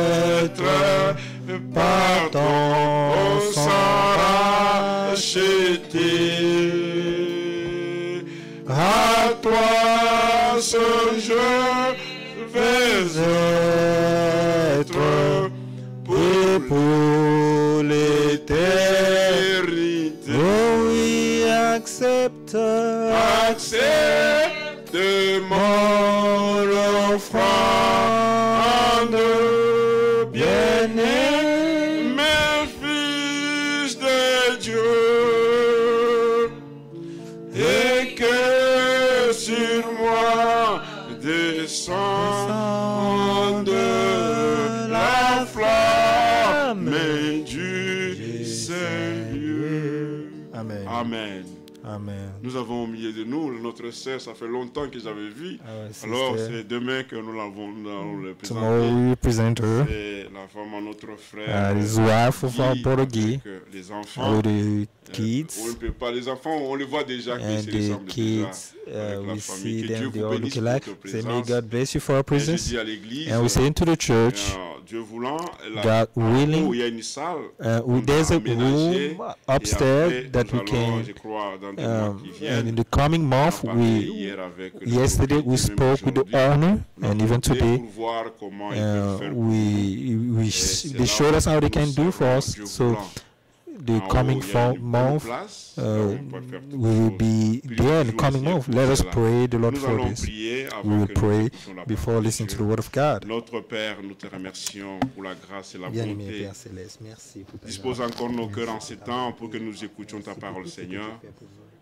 par ton sang racheté. À toi seul je vais être pour l'éternité. Oh oui, accepte mon offrande, bien-aimé Fils de Dieu, et que sur moi descende la flamme du Seigneur. Amen. Amen. Amen. Nous avons au milieu de nous notre sœur, ça fait longtemps que j'avais vu. Alors c'est demain que nous l'avons le Tomorrow we present her. C'est la femme à notre frère. His wife of our brother Guy. Les enfants. The kids. On ne peut pas. Les enfants, on les voit déjà. And the kids, we see them. They all look alike. Say, may God bless you for our presence. And we say into the church, Dieu voulant, God willing, il y a une salle, there's a room upstairs that we can. And in the coming month, yesterday we spoke with the owner, and even today, they showed us how they can do for us. So the coming month, we will be there in the coming month. Let us pray the Lord for this. We will pray before listening to the word of God. Notre Père, nous te remercions pour la grâce et la bonté. Dispose encore nos cœurs en ces temps pour que nous écoutions ta parole, Seigneur.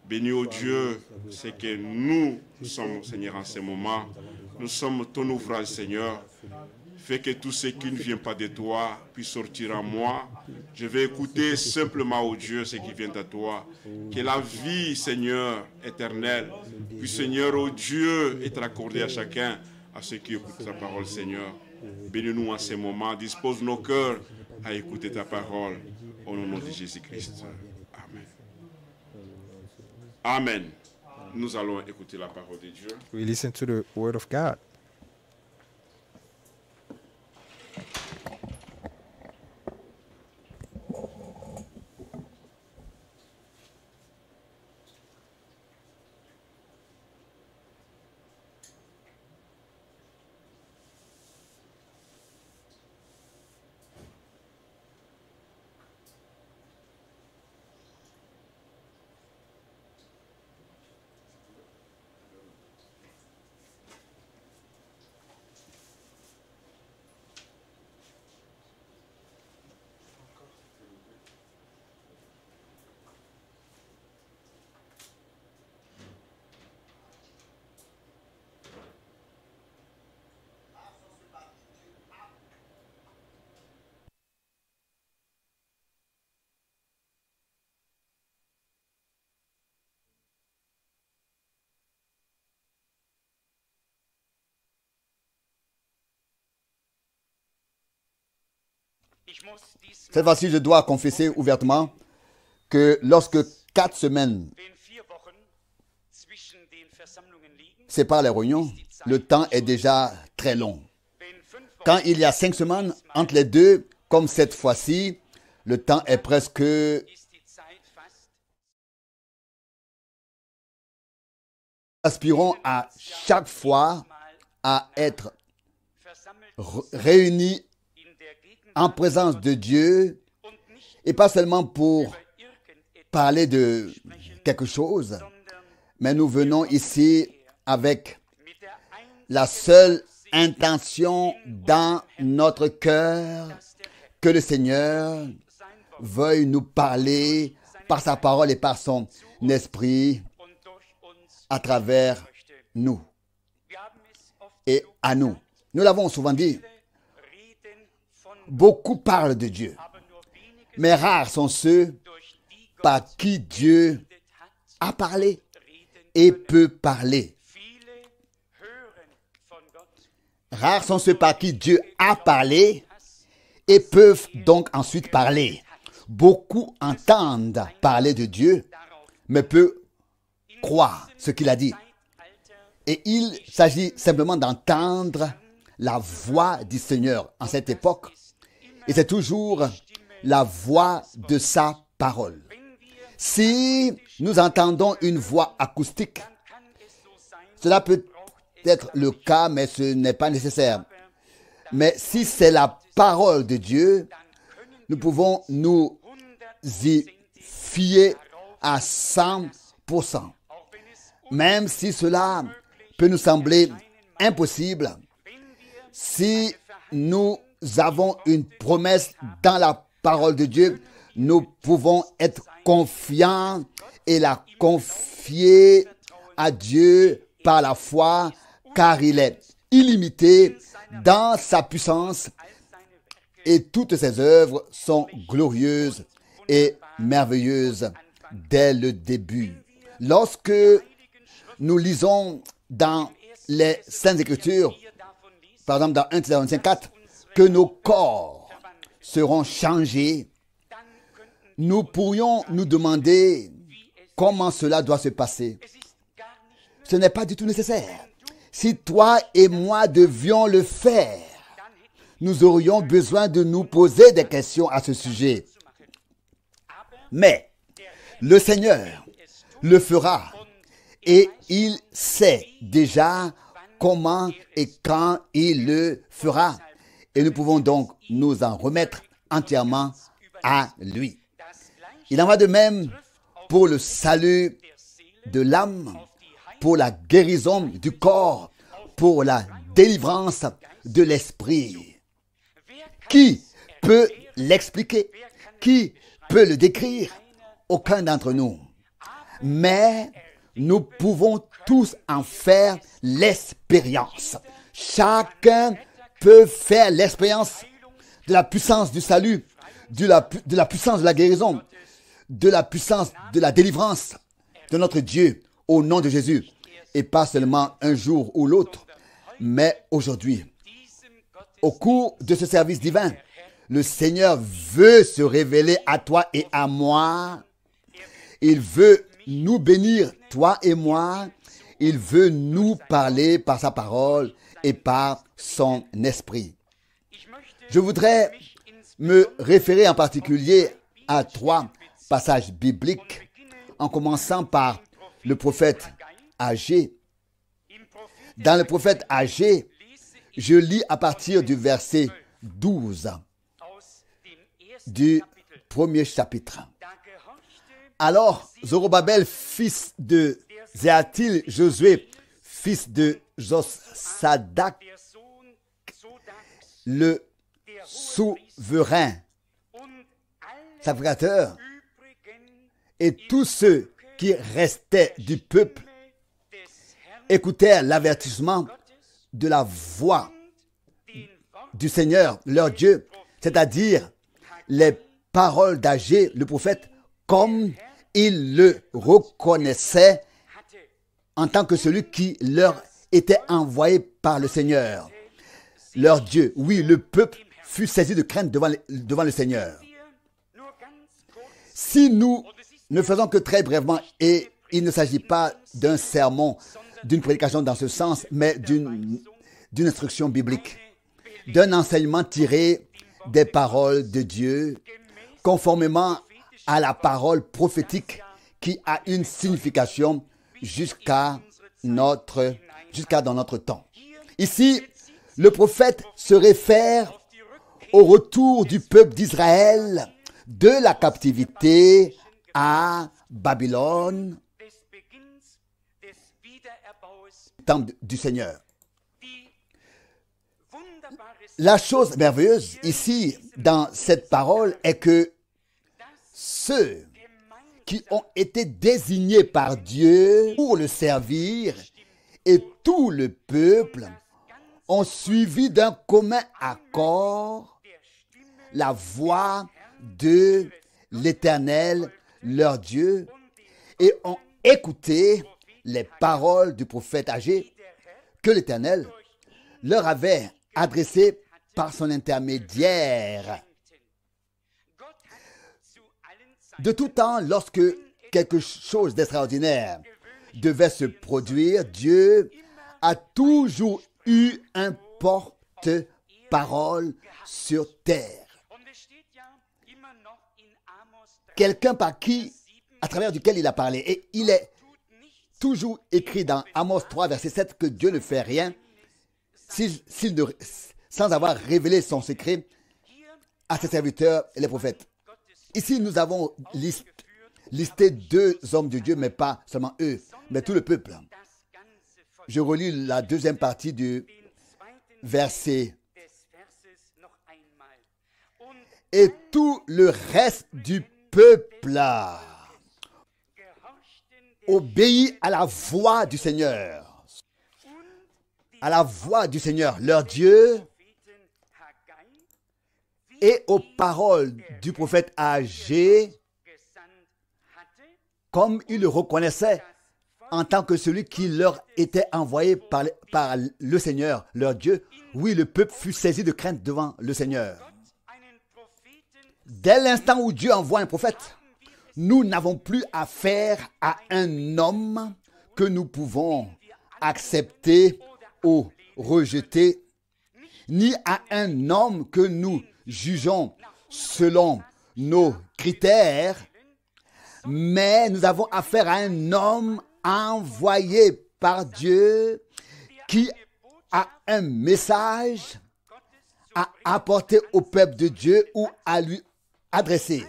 Bénis, ô Dieu, c'est que nous sommes, Seigneur, en ce moment. Nous sommes ton ouvrage, Seigneur. Fais que tout ce qui ne vient pas de toi puisse sortir en moi. Je vais écouter simplement, ô Dieu, ce qui vient de toi. Que la vie, Seigneur, éternelle, puisse, Seigneur, ô Dieu, être accordée à chacun, à ceux qui écoutent ta parole, Seigneur. Bénis-nous en ce moment. Dispose nos cœurs à écouter ta parole. Au nom de Jésus-Christ. Amen. Amen. Nous allons écouter la parole de Dieu. We listen to the word of God. Cette fois-ci, je dois confesser ouvertement que lorsque 4 semaines séparent les réunions, le temps est déjà très long. Quand il y a 5 semaines entre les deux, comme cette fois-ci, le temps est presque... Aspirons à chaque fois à être réunis en présence de Dieu, et pas seulement pour parler de quelque chose, mais nous venons ici avec la seule intention dans notre cœur que le Seigneur veuille nous parler par sa parole et par son esprit à travers nous et à nous. Nous l'avons souvent dit. Beaucoup parlent de Dieu, mais rares sont ceux par qui Dieu a parlé et peut parler. Rares sont ceux par qui Dieu a parlé et peuvent donc ensuite parler. Beaucoup entendent parler de Dieu, mais peu croient ce qu'il a dit. Et il s'agit simplement d'entendre la voix du Seigneur en cette époque. Et c'est toujours la voix de sa parole. Si nous entendons une voix acoustique, cela peut être le cas, mais ce n'est pas nécessaire. Mais si c'est la parole de Dieu, nous pouvons nous y fier à 100%. Même si cela peut nous sembler impossible, si nous avons une promesse dans la parole de Dieu, nous pouvons être confiants et la confier à Dieu par la foi, car il est illimité dans sa puissance et toutes ses œuvres sont glorieuses et merveilleuses dès le début. Lorsque nous lisons dans les Saintes Écritures, par exemple dans 1 Thessaloniciens 4, que nos corps seront changés, nous pourrions nous demander comment cela doit se passer. Ce n'est pas du tout nécessaire. Si toi et moi devions le faire, nous aurions besoin de nous poser des questions à ce sujet. Mais le Seigneur le fera et il sait déjà comment et quand il le fera. Et nous pouvons donc nous en remettre entièrement à lui. Il en va de même pour le salut de l'âme, pour la guérison du corps, pour la délivrance de l'esprit. Qui peut l'expliquer? Qui peut le décrire? Aucun d'entre nous. Mais nous pouvons tous en faire l'expérience. Chacun peut faire l'expérience de la puissance du salut, de la puissance de la guérison, de la puissance de la délivrance de notre Dieu au nom de Jésus. Et pas seulement un jour ou l'autre, mais aujourd'hui. Au cours de ce service divin, le Seigneur veut se révéler à toi et à moi. Il veut nous bénir, toi et moi. Il veut nous parler par sa parole et par son esprit. Je voudrais me référer en particulier à 3 passages bibliques, en commençant par le prophète Agé. Dans le prophète Agé, je lis à partir du verset 12 du premier chapitre. Alors, Zorobabel, fils de Zéatil, Josué, fils de Josadak, le souverain sacrificateur, et tous ceux qui restaient du peuple écoutèrent l'avertissement de la voix du Seigneur, leur Dieu, c'est-à-dire les paroles d'Agé, le prophète, comme ils le reconnaissaient en tant que celui qui leur était envoyé par le Seigneur, leur Dieu. Oui, le peuple fut saisi de crainte devant le Seigneur. Si nous ne faisons que très brièvement, et il ne s'agit pas d'un sermon, d'une prédication dans ce sens, mais d'une instruction biblique, d'un enseignement tiré des paroles de Dieu, conformément à la parole prophétique qui a une signification jusqu'à dans notre temps. Ici, le prophète se réfère au retour du peuple d'Israël de la captivité à Babylone, temple du Seigneur. La chose merveilleuse ici dans cette parole est que ceux qui ont été désignés par Dieu pour le servir et tout le peuple ont suivi d'un commun accord la voix de l'Éternel, leur Dieu, et ont écouté les paroles du prophète Agé que l'Éternel leur avait adressées par son intermédiaire. De tout temps, lorsque quelque chose d'extraordinaire devait se produire, Dieu a toujours eu un porte-parole sur terre. Quelqu'un à travers duquel il a parlé. Et il est toujours écrit dans Amos 3, verset 7, que Dieu ne fait rien sans avoir révélé son secret à ses serviteurs et les prophètes. Ici, nous avons listé 2 hommes de Dieu, mais pas seulement eux, mais tout le peuple. Je relis la deuxième partie du verset. Et tout le reste du peuple obéit à la voix du Seigneur. À la voix du Seigneur, leur Dieu, et aux paroles du prophète Agé, comme il le reconnaissait en tant que celui qui leur était envoyé par le Seigneur, leur Dieu. Oui, le peuple fut saisi de crainte devant le Seigneur. Dès l'instant où Dieu envoie un prophète, nous n'avons plus affaire à un homme que nous pouvons accepter ou rejeter, ni à un homme que nous jugeons selon nos critères, mais nous avons affaire à un homme envoyé par Dieu qui a un message à apporter au peuple de Dieu ou à lui adresser.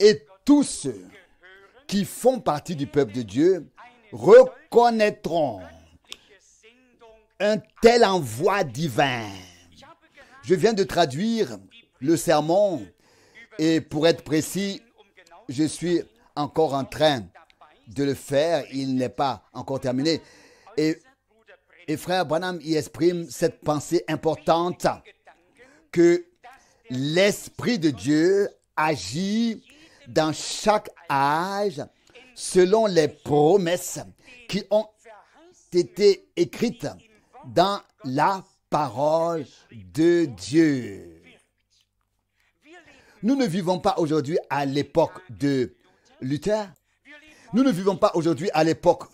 Et tous ceux qui font partie du peuple de Dieu reconnaîtront un tel envoi divin. Je viens de traduire le sermon et pour être précis, je suis encore en train de le faire. Il n'est pas encore terminé. Et frère Branham y exprime cette pensée importante que l'Esprit de Dieu agit dans chaque âge selon les promesses qui ont été écrites dans la parole de Dieu. Nous ne vivons pas aujourd'hui à l'époque de Luther. Nous ne vivons pas aujourd'hui à l'époque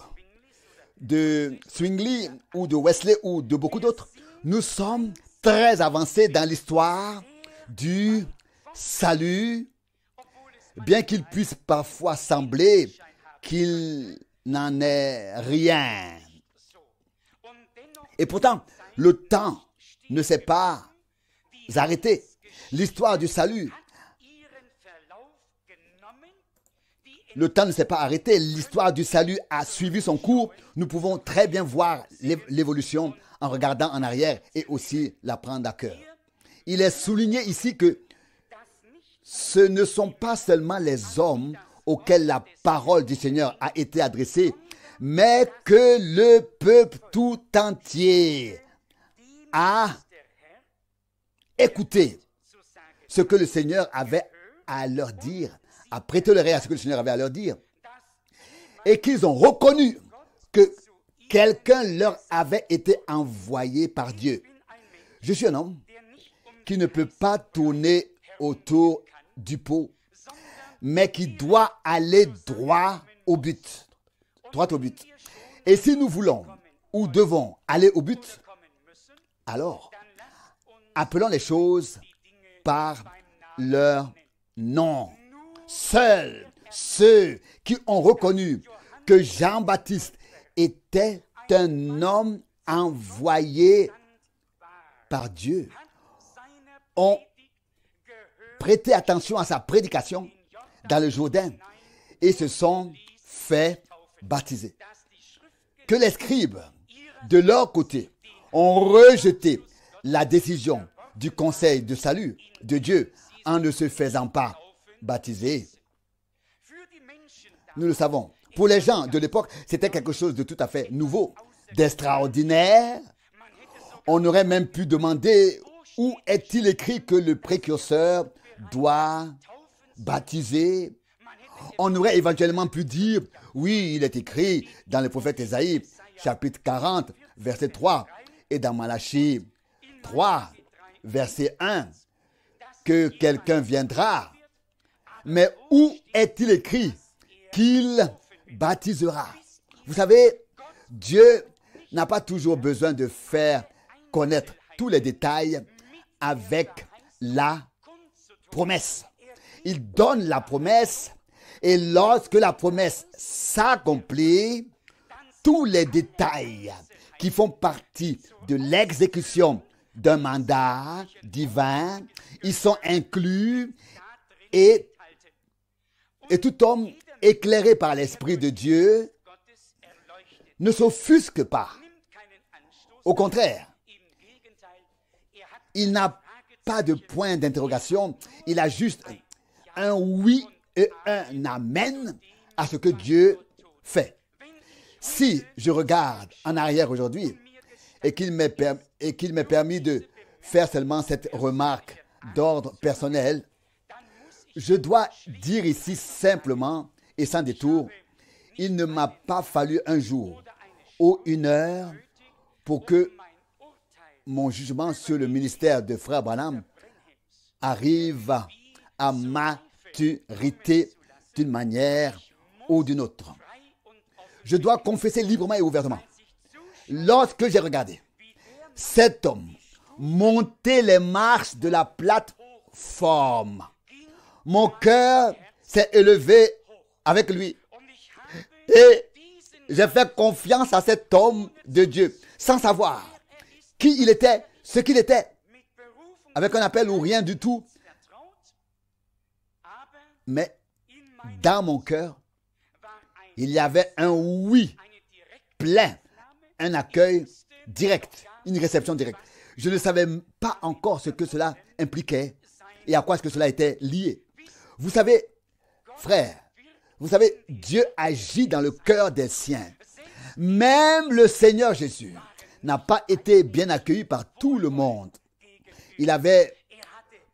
de Zwingli ou de Wesley ou de beaucoup d'autres. Nous sommes très avancés dans l'histoire du salut, bien qu'il puisse parfois sembler qu'il n'en est rien. Et pourtant, le temps ne s'est pas arrêté. L'histoire du salut, le temps ne s'est pas arrêté. L'histoire du salut a suivi son cours. Nous pouvons très bien voir l'évolution en regardant en arrière et aussi la prendre à cœur. Il est souligné ici que ce ne sont pas seulement les hommes auxquels la parole du Seigneur a été adressée, mais que le peuple tout entier a écouté ce que le Seigneur avait à leur dire, a prêté l'oreille à ce que le Seigneur avait à leur dire, et qu'ils ont reconnu que quelqu'un leur avait été envoyé par Dieu. Je suis un homme qui ne peut pas tourner autour du pot, mais qui doit aller droit au but. Droit au but. Et si nous voulons ou devons aller au but, alors appelons les choses par leur nom. Seuls ceux qui ont reconnu que Jean-Baptiste était un homme envoyé par Dieu ont prêté attention à sa prédication dans le Jourdain et se sont fait baptiser. Que les scribes, de leur côté, ont rejeté la décision du conseil de salut de Dieu en ne se faisant pas baptiser. Nous le savons. Pour les gens de l'époque, c'était quelque chose de tout à fait nouveau, d'extraordinaire. On aurait même pu demander où est-il écrit que le précurseur doit baptiser. On aurait éventuellement pu dire, oui, il est écrit dans le prophète Ésaïe, chapitre 40, verset 3, et dans Malachie 3, verset 1, que quelqu'un viendra. Mais où est-il écrit qu'il baptisera? Vous savez, Dieu n'a pas toujours besoin de faire connaître tous les détails avec la promesse. Il donne la promesse et lorsque la promesse s'accomplit, tous les détails qui font partie de l'exécution d'un mandat divin, ils sont inclus et tout homme éclairé par l'Esprit de Dieu ne s'offusque pas. Au contraire, il n'a pas de point d'interrogation, il a juste un oui et un amen à ce que Dieu fait. Si je regarde en arrière aujourd'hui et qu'il m'est permis de faire seulement cette remarque d'ordre personnel, je dois dire ici simplement et sans détour, il ne m'a pas fallu un jour ou une heure pour que mon jugement sur le ministère de Frère Branham arrive à maturité d'une manière ou d'une autre. Je dois confesser librement et ouvertement. Lorsque j'ai regardé cet homme monter les marches de la plateforme, mon cœur s'est élevé avec lui. Et j'ai fait confiance à cet homme de Dieu, sans savoir qui il était, ce qu'il était, avec un appel ou rien du tout. Mais dans mon cœur, il y avait un oui plein, un accueil direct, une réception directe. Je ne savais pas encore ce que cela impliquait et à quoi est-ce que cela était lié. Vous savez, frère, vous savez, Dieu agit dans le cœur des siens. Même le Seigneur Jésus n'a pas été bien accueilli par tout le monde. Il avait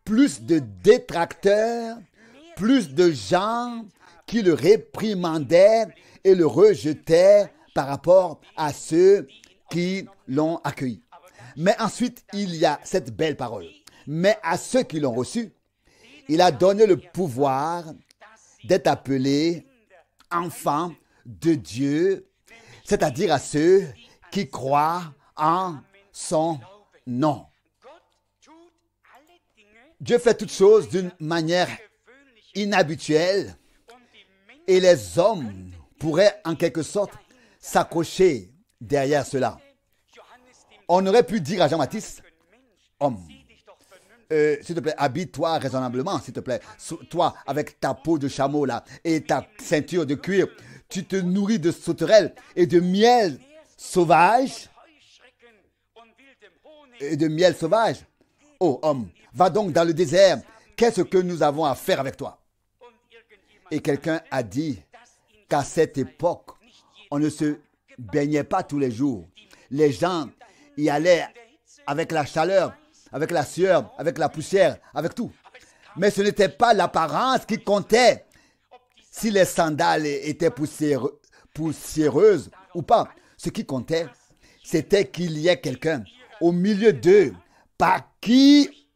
plus de détracteurs, plus de gens qui le réprimandaient et le rejetaient par rapport à ceux qui l'ont accueilli. Mais ensuite, il y a cette belle parole. Mais à ceux qui l'ont reçu, il a donné le pouvoir d'être appelés enfants de Dieu, c'est-à-dire à ceux qui croient en son nom. Dieu fait toutes choses d'une manière inhabituelle et les hommes pourraient en quelque sorte s'accrocher derrière cela. On aurait pu dire à Jean-Baptiste, homme, s'il te plaît, habille-toi raisonnablement, s'il te plaît. Toi, avec ta peau de chameau là et ta ceinture de cuir, tu te nourris de sauterelles et de miel sauvage. Oh homme, va donc dans le désert. Qu'est-ce que nous avons à faire avec toi? Et quelqu'un a dit qu'à cette époque, on ne se baignait pas tous les jours. Les gens y allaient avec la chaleur, avec la sueur, avec la poussière, avec tout. Mais ce n'était pas l'apparence qui comptait, si les sandales étaient poussiéreuses ou pas. Ce qui comptait, c'était qu'il y ait quelqu'un au milieu d'eux par qui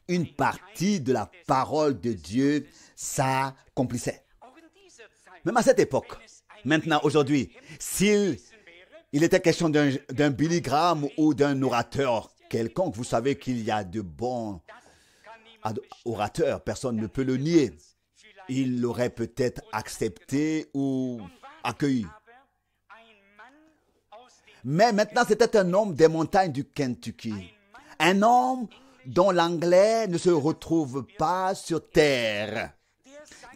une partie de la parole de Dieu s'accomplissait. Même à cette époque, maintenant, aujourd'hui, s'il était question d'un Billy Graham ou d'un orateur quelconque, vous savez qu'il y a de bons orateurs, personne ne peut le nier. Il l'aurait peut-être accepté ou accueilli. Mais maintenant, c'était un homme des montagnes du Kentucky. Un homme dont l'anglais ne se retrouve pas sur terre,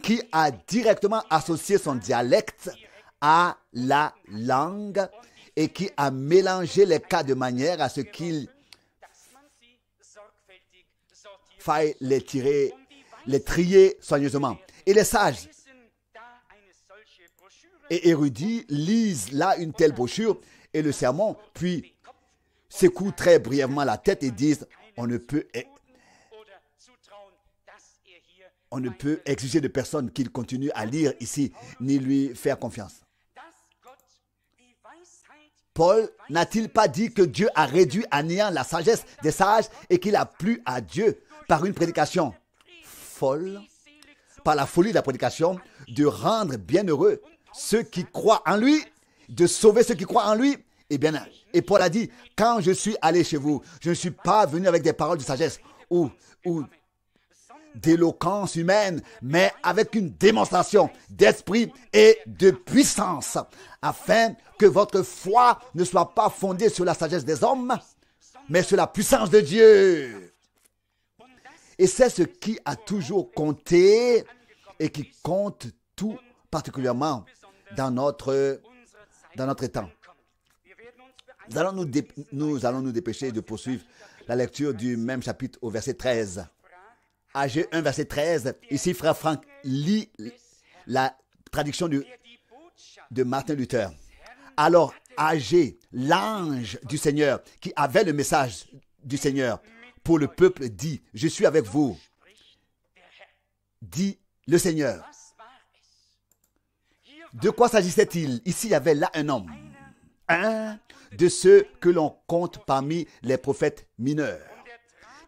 qui a directement associé son dialecte à la langue et qui a mélangé les cas de manière à ce qu'il faille les trier soigneusement. Et les sages et érudits lisent là une telle brochure et le sermon, puis secouent très brièvement la tête et disent on ne peut exiger de personne qu'il continue à lire ici, ni lui faire confiance. Paul n'a-t-il pas dit que Dieu a réduit à néant la sagesse des sages et qu'il a plu à Dieu par une prédication folle, par la folie de la prédication, de rendre bienheureux ceux qui croient en lui, de sauver ceux qui croient en lui? Eh bien, et Paul a dit, quand je suis allé chez vous, je ne suis pas venu avec des paroles de sagesse ou d'éloquence humaine, mais avec une démonstration d'esprit et de puissance, afin que votre foi ne soit pas fondée sur la sagesse des hommes, mais sur la puissance de Dieu. Et c'est ce qui a toujours compté et qui compte tout particulièrement dans notre temps. Nous allons nous dépêcher de poursuivre la lecture du même chapitre au verset 13. Agé 1, verset 13. Ici, frère Franck lit la traduction de Martin Luther. Alors, Agé, l'ange du Seigneur, qui avait le message du Seigneur pour le peuple, dit, je suis avec vous, dit le Seigneur. De quoi s'agissait-il? Ici, il y avait là un homme, un de ceux que l'on compte parmi les prophètes mineurs,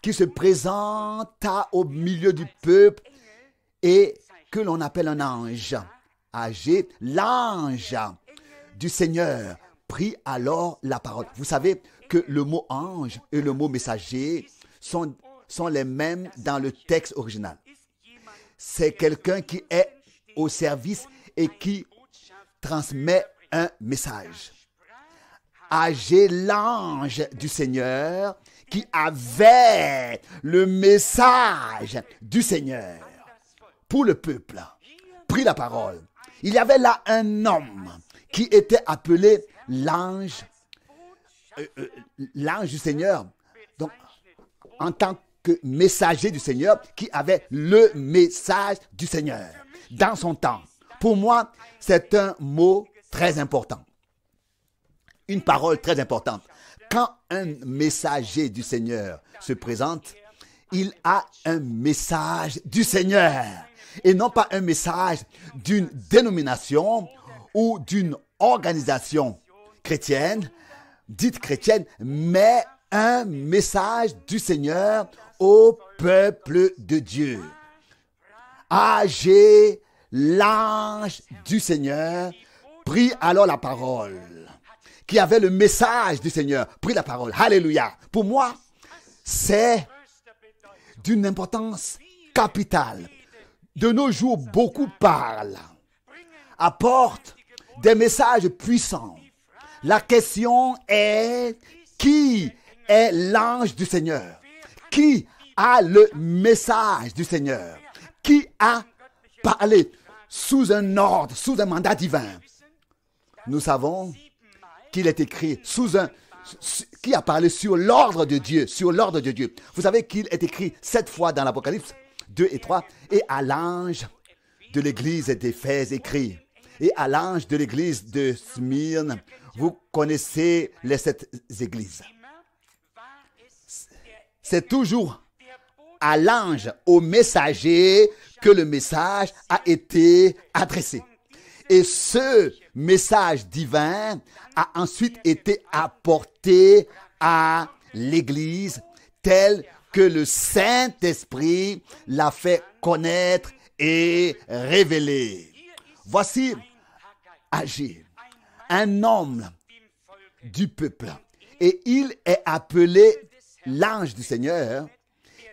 qui se présenta au milieu du peuple et que l'on appelle un ange. Agé, l'ange du Seigneur, prit alors la parole. Vous savez que le mot ange et le mot messager sont les mêmes dans le texte original. C'est quelqu'un qui est au service et qui transmet un message. Agé, l'ange du Seigneur, qui avait le message du Seigneur pour le peuple, prit la parole. Il y avait là un homme qui était appelé l'ange du Seigneur. Donc, en tant que messager du Seigneur, qui avait le message du Seigneur dans son temps. Pour moi, c'est un mot très important. Une parole très importante. Quand un messager du Seigneur se présente, il a un message du Seigneur et non pas un message d'une dénomination ou d'une organisation chrétienne, dite chrétienne, mais un message du Seigneur au peuple de Dieu. Agé, l'ange du Seigneur, prit alors la parole, qui avait le message du Seigneur, prit la parole. Alléluia. Pour moi, c'est d'une importance capitale. De nos jours, beaucoup parlent, apportent des messages puissants. La question est, qui est l'ange du Seigneur? Qui a le message du Seigneur? Qui a parlé sous un ordre, sous un mandat divin? Nous savons qu'il est écrit qui a parlé sur l'ordre de Dieu, sur l'ordre de Dieu. Vous savez qu'il est écrit 7 fois dans l'Apocalypse 2 et 3, et à l'ange de l'église d'Éphèse écrit, et à l'ange de l'église de Smyrne. Vous connaissez les 7 églises. C'est toujours à l'ange, au messager, que le message a été adressé. Et ce message divin a ensuite été apporté à l'Église tel que le Saint-Esprit l'a fait connaître et révéler. Voici Agé, un homme du peuple, et il est appelé l'ange du Seigneur,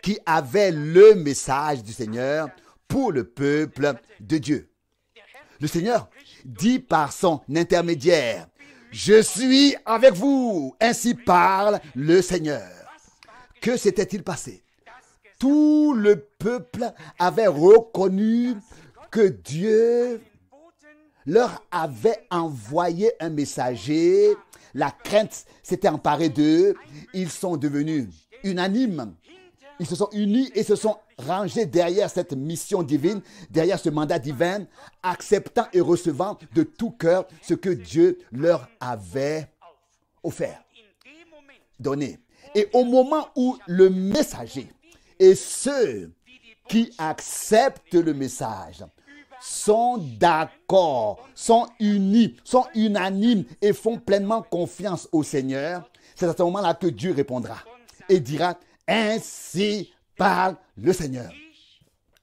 qui avait le message du Seigneur pour le peuple de Dieu. Le Seigneur dit par son intermédiaire, « Je suis avec vous, ainsi parle le Seigneur. » Que s'était-il passé? Tout le peuple avait reconnu que Dieu leur avait envoyé un messager. La crainte s'était emparée d'eux. Ils sont devenus unanimes. Ils se sont unis et se sont rangés derrière cette mission divine, derrière ce mandat divin, acceptant et recevant de tout cœur ce que Dieu leur avait offert, donné. Et au moment où le messager et ceux qui acceptent le message sont d'accord, sont unis, sont unanimes et font pleinement confiance au Seigneur, c'est à ce moment-là que Dieu répondra et dira, « Ainsi parle le Seigneur.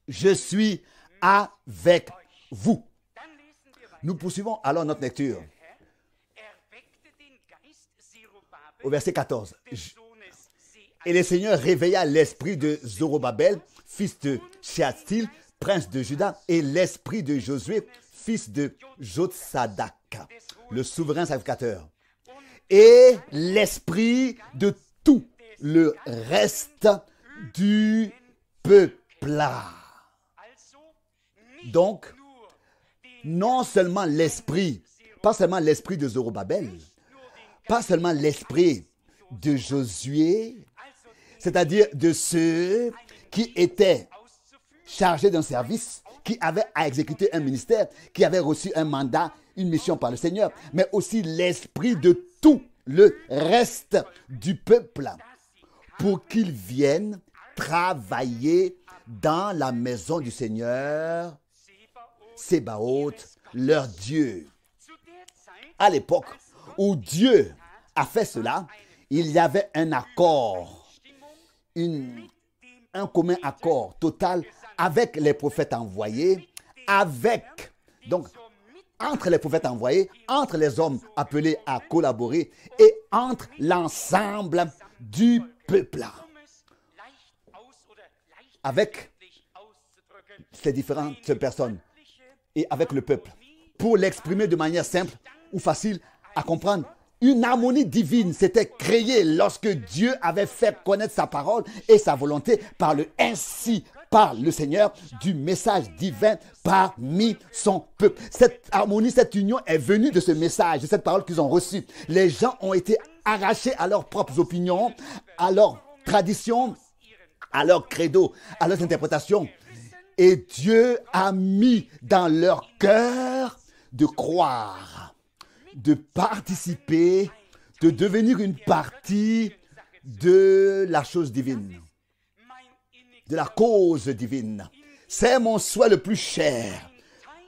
Je suis avec vous. » Nous poursuivons alors notre lecture. Au verset 14. Et le Seigneur réveilla l'esprit de Zorobabel, fils de Shealtiel, prince de Juda, et l'esprit de Josué, fils de Jotsadak, le souverain sacrificateur, et l'esprit de tout le reste du peuple. Donc, non seulement l'esprit, pas seulement l'esprit de Zorobabel, pas seulement l'esprit de Josué, c'est-à-dire de ceux qui étaient chargés d'un service, qui avaient à exécuter un ministère, qui avaient reçu un mandat, une mission par le Seigneur, mais aussi l'esprit de tout le reste du peuple, pour qu'ils viennent travailler dans la maison du Seigneur, Sébaoth, leur Dieu. À l'époque où Dieu a fait cela, il y avait un accord, un commun accord total avec les prophètes envoyés, entre les prophètes envoyés, entre les hommes appelés à collaborer et entre l'ensemble du peuple. Avec ces différentes personnes et avec le peuple, pour l'exprimer de manière simple ou facile à comprendre, une harmonie divine s'était créée lorsque Dieu avait fait connaître sa parole et sa volonté par le « ainsi par le Seigneur du message divin parmi son peuple. Cette harmonie, cette union est venue de ce message, de cette parole qu'ils ont reçue. Les gens ont été arrachés à leurs propres opinions, à leurs traditions, à leurs credos, à leurs interprétations. Et Dieu a mis dans leur cœur de croire, de participer, de devenir une partie de la chose divine, de la cause divine. C'est mon souhait le plus cher,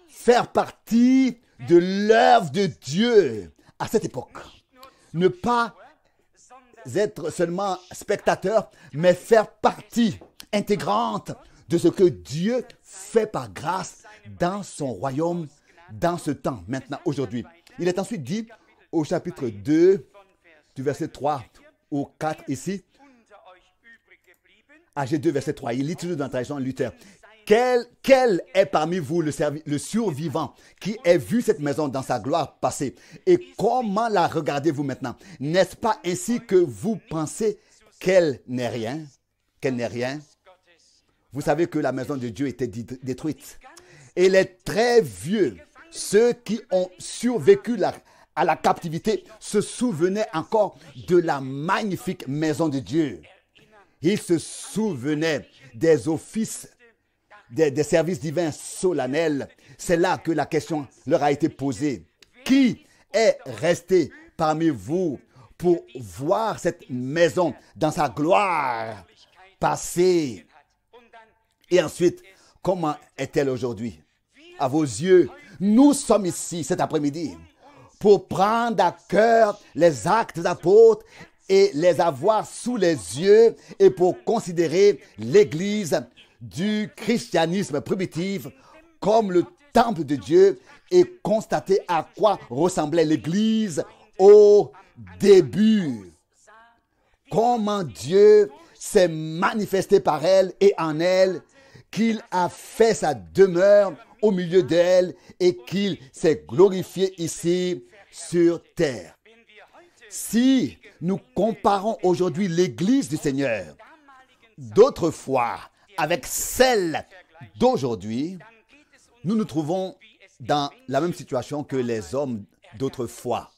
faire partie de l'œuvre de Dieu à cette époque. Ne pas être seulement spectateur, mais faire partie intégrante de ce que Dieu fait par grâce dans son royaume, dans ce temps, maintenant, aujourd'hui. Il est ensuite dit au chapitre 2, du verset 3 au 4 ici, AG 2, verset 3, il lit toujours dans la tradition Luther. Quel est parmi vous le survivant qui ait vu cette maison dans sa gloire passée? Et comment la regardez-vous maintenant? N'est-ce pas ainsi que vous pensez qu'elle n'est rien? Qu'elle n'est rien? Vous savez que la maison de Dieu était détruite. Et les très vieux, ceux qui ont survécu à la captivité, se souvenaient encore de la magnifique maison de Dieu. Ils se souvenaient des offices, des services divins solennels. C'est là que la question leur a été posée. Qui est resté parmi vous pour voir cette maison dans sa gloire passée? Et ensuite, comment est-elle aujourd'hui? À vos yeux, nous sommes ici cet après-midi pour prendre à cœur les actes des apôtres et les avoir sous les yeux et pour considérer l'Église du christianisme primitif comme le temple de Dieu et constater à quoi ressemblait l'Église au début. Comment Dieu s'est manifesté par elle et en elle, qu'il a fait sa demeure au milieu d'elle et qu'il s'est glorifié ici sur terre. Si nous comparons aujourd'hui l'Église du Seigneur d'autrefois avec celle d'aujourd'hui, nous nous trouvons dans la même situation que les hommes d'autrefois.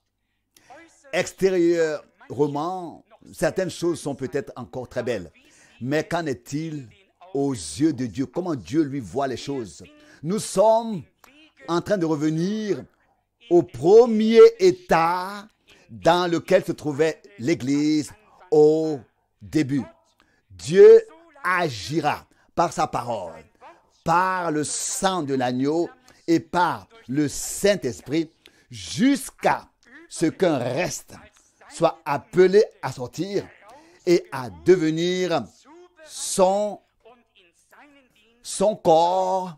Extérieurement, certaines choses sont peut-être encore très belles, mais qu'en est-il aux yeux de Dieu? Comment Dieu lui voit les choses? Nous sommes en train de revenir au premier état dans lequel se trouvait l'Église au début. Dieu agira par sa parole, par le sang de l'agneau et par le Saint-Esprit jusqu'à ce qu'un reste soit appelé à sortir et à devenir son corps,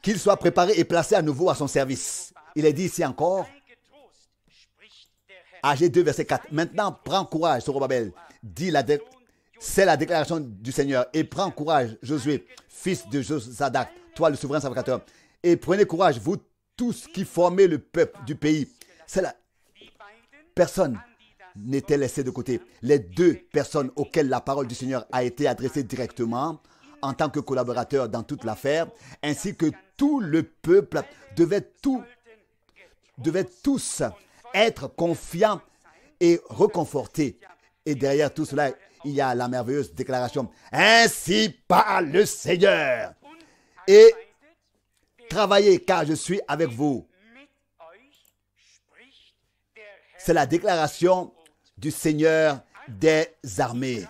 qu'il soit préparé et placé à nouveau à son service. Il est dit ici encore, AG 2, verset 4. Maintenant, prends courage, Zorobabel, c'est la déclaration du Seigneur. Et prends courage, Josué, fils de Josadak, toi le souverain sacrificateur. Et prenez courage, vous tous qui formez le peuple du pays. Personne n'était laissé de côté. Les deux personnes auxquelles la parole du Seigneur a été adressée directement en tant que collaborateurs dans toute l'affaire, ainsi que tout le peuple devaient tous être confiants et reconfortés. Et derrière tout cela, il y a la merveilleuse déclaration. Ainsi parle le Seigneur. Et travaillez car je suis avec vous. C'est la déclaration du Seigneur des armées.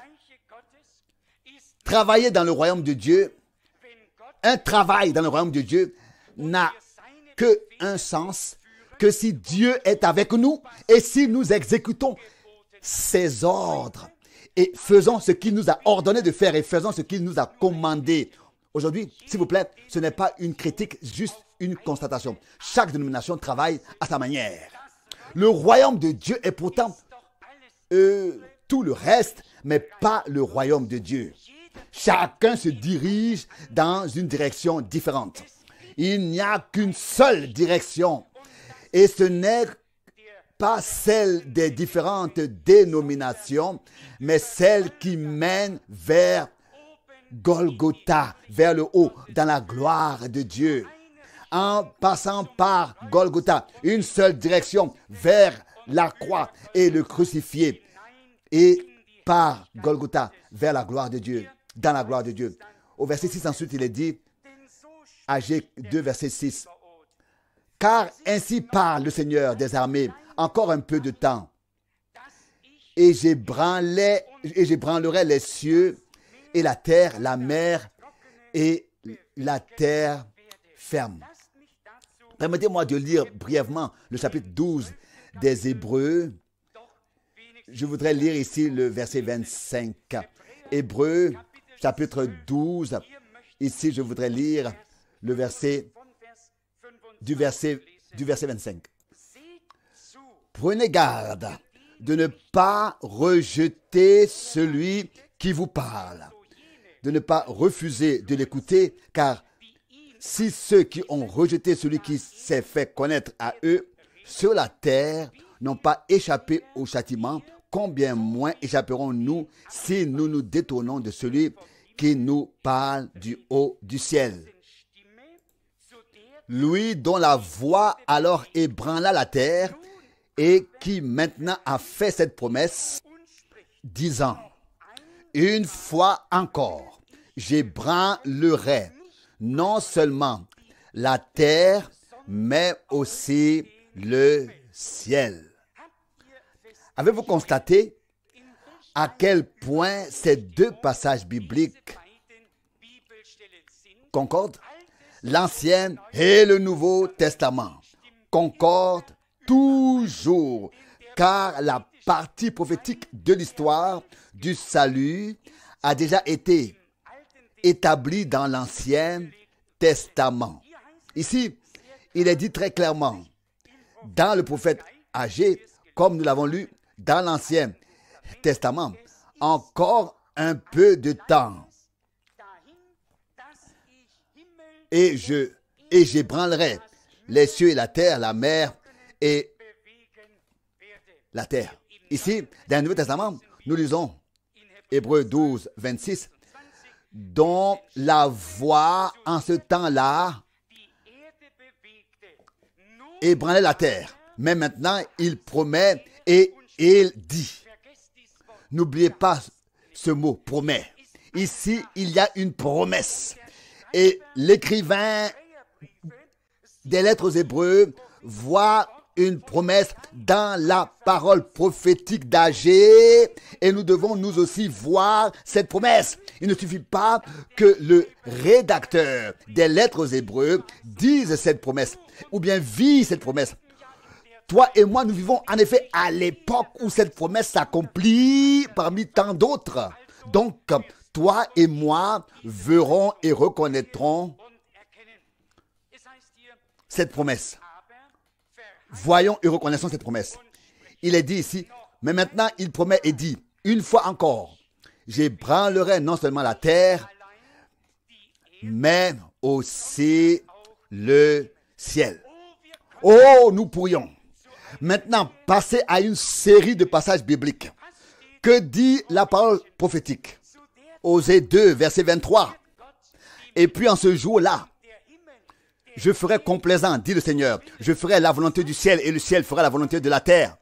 Travailler dans le royaume de Dieu, un travail dans le royaume de Dieu n'a qu'un sens que si Dieu est avec nous et si nous exécutons ses ordres et faisons ce qu'il nous a ordonné de faire et faisons ce qu'il nous a commandé. Aujourd'hui, s'il vous plaît, ce n'est pas une critique, juste une constatation. Chaque dénomination travaille à sa manière. Le royaume de Dieu est pourtant tout le reste, mais pas le royaume de Dieu. Chacun se dirige dans une direction différente. Il n'y a qu'une seule direction. Et ce n'est pas celle des différentes dénominations, mais celle qui mène vers Golgotha vers le haut, dans la gloire de Dieu. En passant par Golgotha, une seule direction vers la croix et le crucifié. Et par Golgotha vers la gloire de Dieu, dans la gloire de Dieu. Au verset 6 ensuite, il est dit, Agé 2, verset 6. Car ainsi parle le Seigneur des armées, encore un peu de temps, et j'ébranlerai les cieux et la terre, la mer et la terre ferme. Permettez-moi de lire brièvement le chapitre 12 des Hébreux. Je voudrais lire ici le verset 25. Hébreux, chapitre 12. Ici, je voudrais lire le verset du verset 25. Prenez garde de ne pas rejeter celui qui vous parle, de ne pas refuser de l'écouter, car si ceux qui ont rejeté celui qui s'est fait connaître à eux sur la terre n'ont pas échappé au châtiment, combien moins échapperons-nous si nous nous détournons de celui qui nous parle du haut du ciel. Lui dont la voix alors ébranla la terre et qui maintenant a fait cette promesse, disant, une fois encore, j'ébranlerai non seulement la terre, mais aussi le ciel. Avez-vous constaté à quel point ces deux passages bibliques concordent? L'Ancien et le Nouveau Testament concordent toujours, car la partie prophétique de l'histoire du salut a déjà été établie dans l'Ancien Testament. Ici, il est dit très clairement dans le prophète Agé, comme nous l'avons lu dans l'Ancien Testament, encore un peu de temps. Et j'ébranlerai les cieux et la terre, la mer et la terre. Ici, dans le Nouveau Testament, nous lisons Hébreux 12, 26, dont la voix en ce temps-là ébranlait la terre. Mais maintenant, il promet et il dit. N'oubliez pas ce mot, promet. Ici, il y a une promesse. Et l'écrivain des lettres aux Hébreux voit une promesse dans la parole prophétique d'Agé, et nous devons nous aussi voir cette promesse. Il ne suffit pas que le rédacteur des lettres aux Hébreux dise cette promesse, ou bien vit cette promesse. Toi et moi, nous vivons en effet à l'époque où cette promesse s'accomplit parmi tant d'autres. Donc, toi et moi verrons et reconnaîtrons cette promesse. Voyons et reconnaissons cette promesse. Il est dit ici, mais maintenant il promet et dit, une fois encore, j'ébranlerai non seulement la terre, mais aussi le ciel. Oh, nous pourrions maintenant passer à une série de passages bibliques. Que dit la parole prophétique? Osée 2, verset 23. Et puis en ce jour-là, je ferai complaisant, dit le Seigneur. Je ferai la volonté du ciel et le ciel fera la volonté de la terre.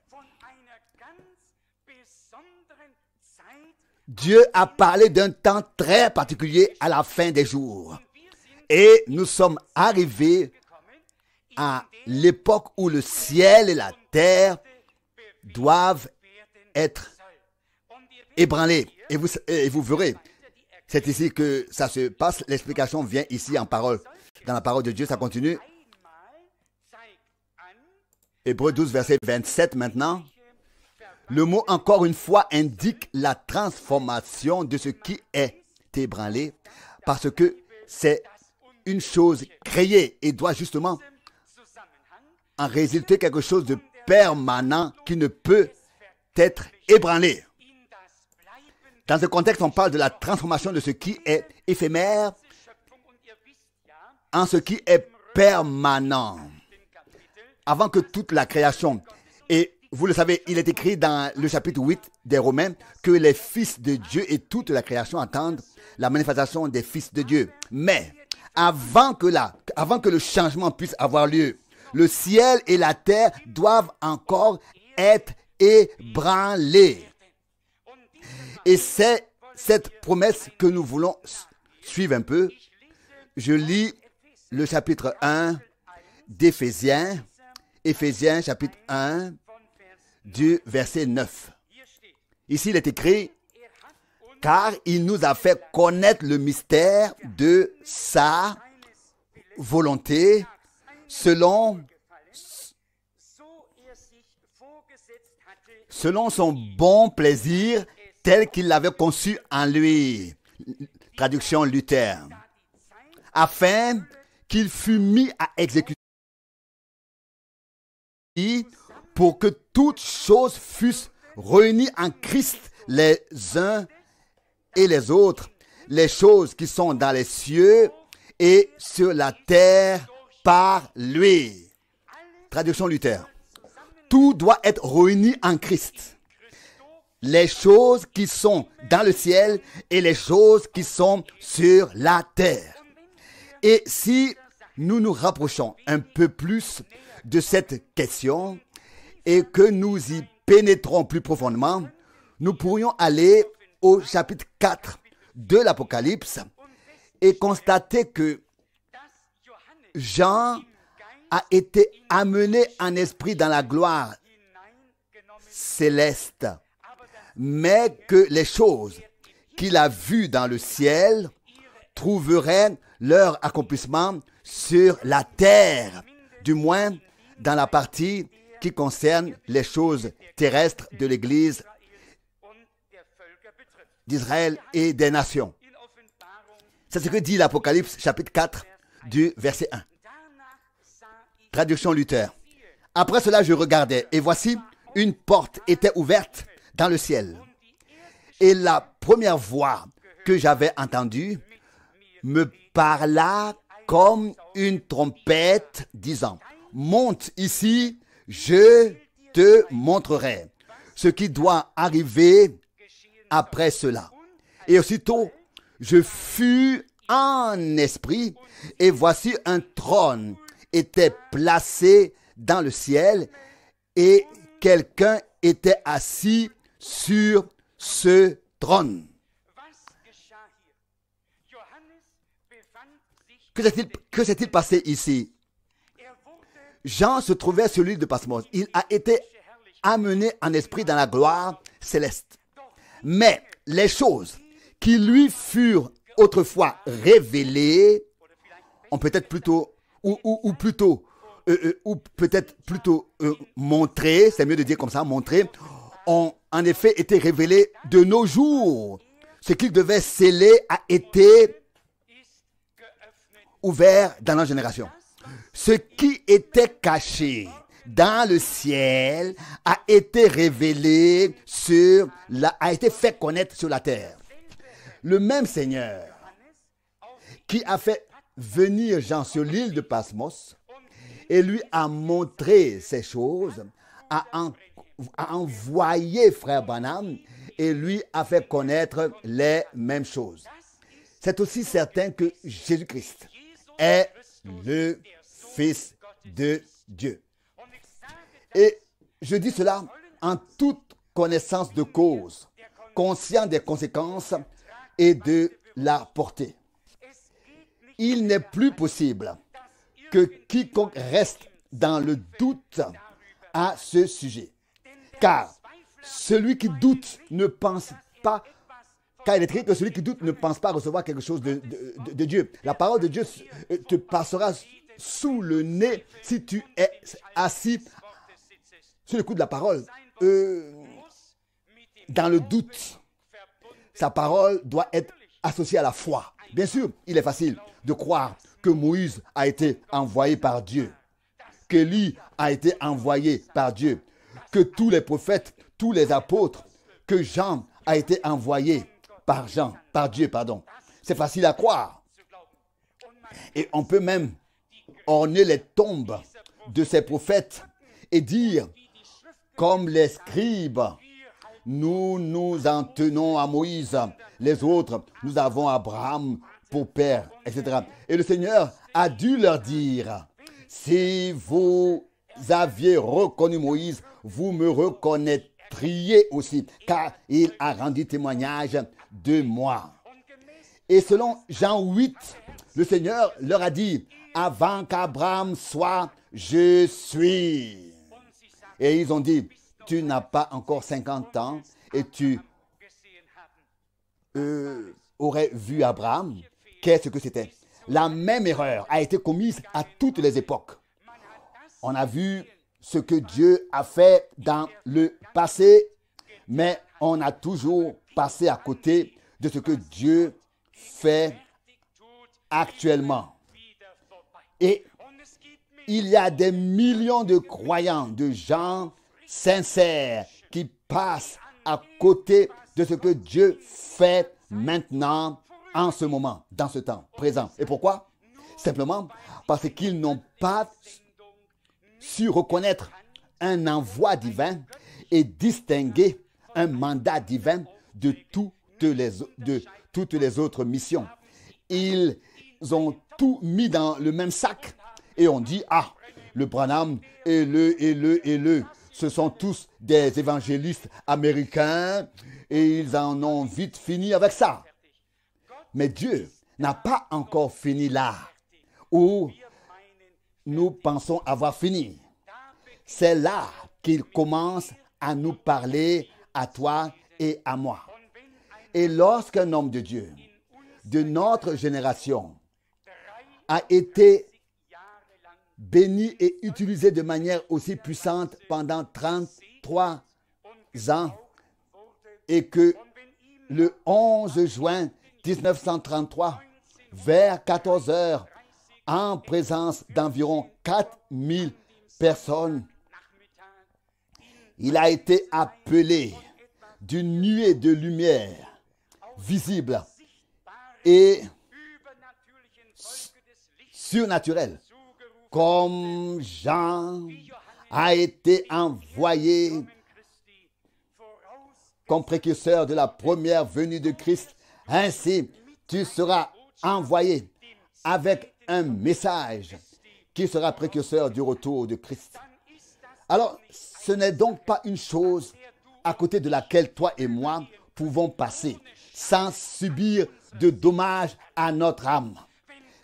Dieu a parlé d'un temps très particulier à la fin des jours. Et nous sommes arrivés à l'époque où le ciel et la terre doivent être ébranlés. Et vous verrez, c'est ici que ça se passe. L'explication vient ici en parole. Dans la parole de Dieu, ça continue. Hébreux 12, verset 27 maintenant. Le mot encore une fois indique la transformation de ce qui est ébranlé, parce que c'est une chose créée et doit justement en résulter quelque chose de permanent qui ne peut être ébranlé. Dans ce contexte, on parle de la transformation de ce qui est éphémère en ce qui est permanent. Avant que toute la création ait vous le savez, il est écrit dans le chapitre 8 des Romains que les fils de Dieu et toute la création attendent la manifestation des fils de Dieu. Mais avant que le changement puisse avoir lieu, le ciel et la terre doivent encore être ébranlés. Et c'est cette promesse que nous voulons suivre un peu. Je lis le chapitre 1 d'Éphésiens, Éphésiens chapitre 1 du verset 9. Ici, il est écrit, « Car il nous a fait connaître le mystère de sa volonté selon son bon plaisir tel qu'il l'avait conçu en lui. » Traduction Luther. « Afin qu'il fût mis à exécution pour que toutes choses fussent réunies en Christ les uns et les autres, les choses qui sont dans les cieux et sur la terre par lui. » Traduction Luther. Tout doit être réuni en Christ. Les choses qui sont dans le ciel et les choses qui sont sur la terre. Et si nous nous rapprochons un peu plus de cette question et que nous y pénétrons plus profondément, nous pourrions aller au chapitre 4 de l'Apocalypse et constater que Jean a été amené en esprit dans la gloire céleste, mais que les choses qu'il a vues dans le ciel trouveraient leur accomplissement sur la terre, du moins dans la partie qui concerne les choses terrestres de l'Église d'Israël et des nations. C'est ce que dit l'Apocalypse chapitre 4 du verset 1. Traduction Luther. Après cela, je regardais et voici, une porte était ouverte dans le ciel. Et la première voix que j'avais entendue me parla comme une trompette disant, « Monte ici, je te montrerai ce qui doit arriver après cela. » Et aussitôt, je fus en esprit et voici un trône était placé dans le ciel et quelqu'un était assis sur ce trône. Que s'est-il passé ici? Jean se trouvait sur l'île de Patmos. Il a été amené en esprit dans la gloire céleste. Mais les choses qui lui furent autrefois révélées ont peut-être plutôt ou peut-être plutôt montré, c'est mieux de dire comme ça, montré, ont en effet été révélés de nos jours. Ce qui devait sceller a été ouvert dans notre génération. Ce qui était caché dans le ciel a été révélé a été fait connaître sur la terre. Le même Seigneur qui a fait venir Jean sur l'île de Patmos et lui a montré ces choses, a envoyé frère Branham et lui a fait connaître les mêmes choses. C'est aussi certain que Jésus-Christ est le Fils de Dieu. Et je dis cela en toute connaissance de cause, conscient des conséquences et de la portée. Il n'est plus possible que quiconque reste dans le doute à ce sujet. Car celui qui doute ne pense pas, car il est écrit que celui qui doute ne pense pas recevoir quelque chose de Dieu. La parole de Dieu te passera sous le nez si tu es assis sur le coup de la parole. Dans le doute, sa parole doit être associée à la foi. Bien sûr, il est facile de croire que Moïse a été envoyé par Dieu, qu'Élie a été envoyé par Dieu, que tous les prophètes, tous les apôtres, que Jean a été envoyé par Dieu. C'est facile à croire. Et on peut même orner les tombes de ces prophètes et dire comme les scribes, nous nous en tenons à Moïse. Les autres, nous avons Abraham pour père, etc. Et le Seigneur a dû leur dire, si vous aviez reconnu Moïse, vous me reconnaîtriez aussi, car il a rendu témoignage de moi. Et selon Jean 8, le Seigneur leur a dit, avant qu'Abraham soit, je suis. Et ils ont dit, tu n'as pas encore 50 ans et tu aurais vu Abraham. Qu'est-ce que c'était? La même erreur a été commise à toutes les époques. On a vu ce que Dieu a fait dans le passé, mais on a toujours passé à côté de ce que Dieu fait actuellement. Et il y a des millions de croyants, de gens sincères qui passent à côté de ce que Dieu fait maintenant, en ce moment, dans ce temps présent. Et pourquoi? Simplement parce qu'ils n'ont pas su reconnaître un envoi divin et distinguer un mandat divin de toutes les autres missions. Ils ont tout mis dans le même sac et on dit, ah, le Branham et le, ce sont tous des évangélistes américains et ils en ont vite fini avec ça. Mais Dieu n'a pas encore fini là où nous pensons avoir fini. C'est là qu'il commence à nous parler à toi et à moi. Et lorsqu'un homme de Dieu de notre génération a été béni et utilisé de manière aussi puissante pendant 33 ans et que le 11 juin 1933, vers 14 heures, en présence d'environ 4000 personnes, il a été appelé d'une nuée de lumière visible et surnaturelle, comme Jean a été envoyé comme précurseur de la première venue de Christ. Ainsi, tu seras envoyé avec un message qui sera précurseur du retour de Christ. Alors, ce n'est donc pas une chose à côté de laquelle toi et moi pouvons passer sans subir de dommages à notre âme.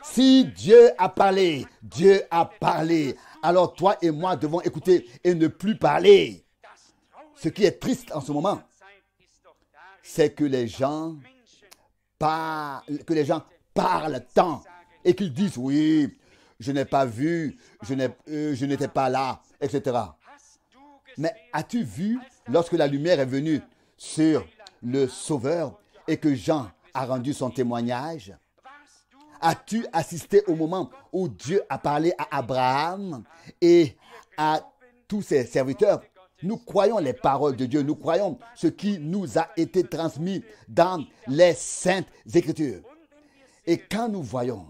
Si Dieu a parlé, Dieu a parlé. Alors toi et moi devons écouter et ne plus parler. Ce qui est triste en ce moment, c'est que les gens parlent tant et qu'ils disent oui, je n'ai pas vu, je n'étais pas là, etc. Mais as-tu vu lorsque la lumière est venue sur le Sauveur et que Jean a rendu son témoignage? As-tu assisté au moment où Dieu a parlé à Abraham et à tous ses serviteurs? Nous croyons les paroles de Dieu, nous croyons ce qui nous a été transmis dans les Saintes Écritures. Et quand nous voyons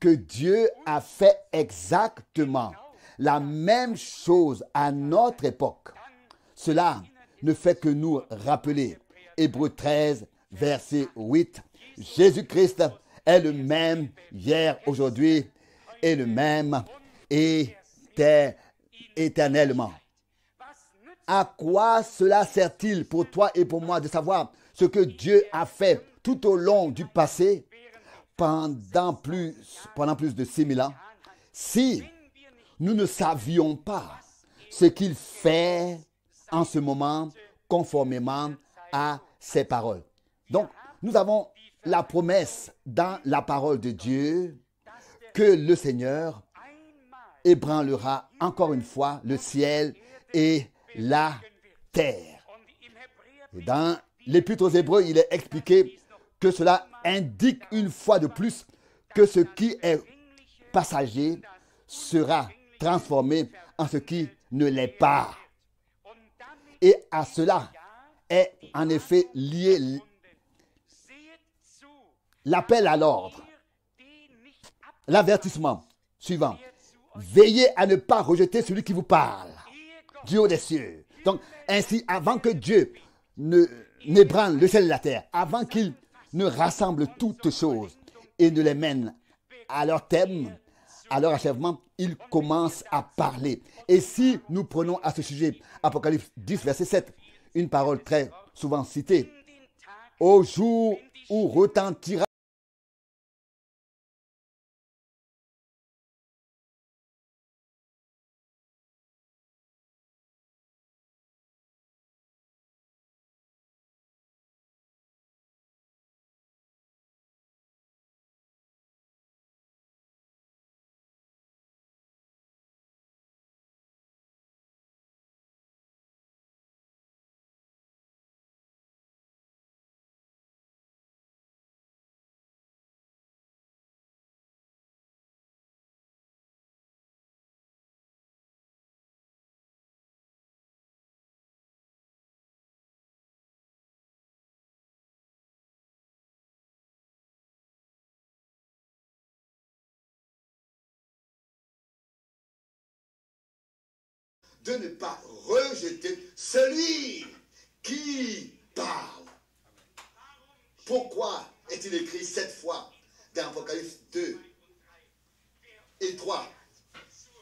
que Dieu a fait exactement la même chose à notre époque, cela ne fait que nous rappeler Hébreux 13, verset 8, Jésus-Christ est le même hier, aujourd'hui et le même éternellement. À quoi cela sert-il pour toi et pour moi de savoir ce que Dieu a fait tout au long du passé pendant plus de 6000 ans si nous ne savions pas ce qu'il fait en ce moment conformément à ses paroles? Donc, nous avons la promesse dans la parole de Dieu que le Seigneur ébranlera encore une fois le ciel et la terre. Et dans l'Épître aux Hébreux, il est expliqué que cela indique une fois de plus que ce qui est passager sera transformé en ce qui ne l'est pas. Et à cela est en effet lié l'appel à l'ordre, l'avertissement suivant. Veillez à ne pas rejeter celui qui vous parle du haut des cieux. Donc, ainsi, avant que Dieu n'ébranle le ciel et la terre, avant qu'il ne rassemble toutes choses et ne les mène à leur thème, à leur achèvement, il commence à parler. Et si nous prenons à ce sujet Apocalypse 10, verset 7, une parole très souvent citée, au jour où retentira de ne pas rejeter celui qui parle. Pourquoi est-il écrit 7 fois dans Apocalypse 2 et 3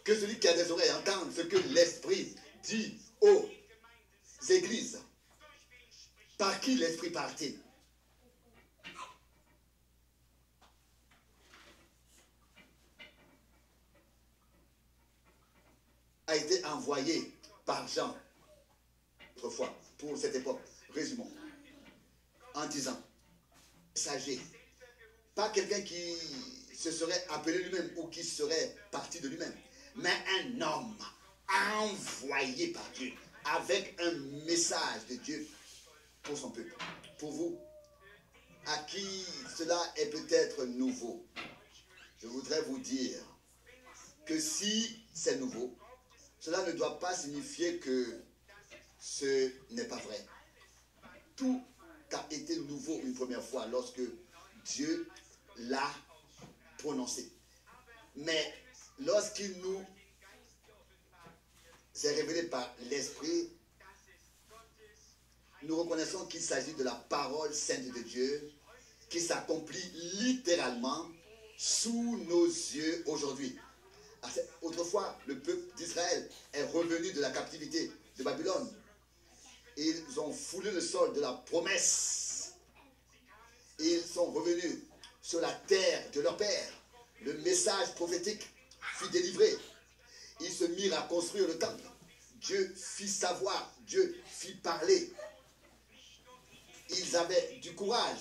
que celui qui a des oreilles entende ce que l'Esprit dit aux églises? Par qui l'Esprit parle-t-il? A été envoyé par Jean autrefois pour cette époque. Résumons en disant messager, pas quelqu'un qui se serait appelé lui-même ou qui serait parti de lui-même, mais un homme envoyé par Dieu avec un message de Dieu pour son peuple, pour vous, à qui cela est peut-être nouveau. Je voudrais vous dire que si c'est nouveau, cela ne doit pas signifier que ce n'est pas vrai. Tout a été nouveau une première fois lorsque Dieu l'a prononcé. Mais lorsqu'il nous est révélé par l'Esprit, nous reconnaissons qu'il s'agit de la parole sainte de Dieu qui s'accomplit littéralement sous nos yeux aujourd'hui. Autrefois, le peuple d'Israël est revenu de la captivité de Babylone. Ils ont foulé le sol de la promesse. Ils sont revenus sur la terre de leur père. Le message prophétique fut délivré. Ils se mirent à construire le temple. Dieu fit savoir, Dieu fit parler. Ils avaient du courage.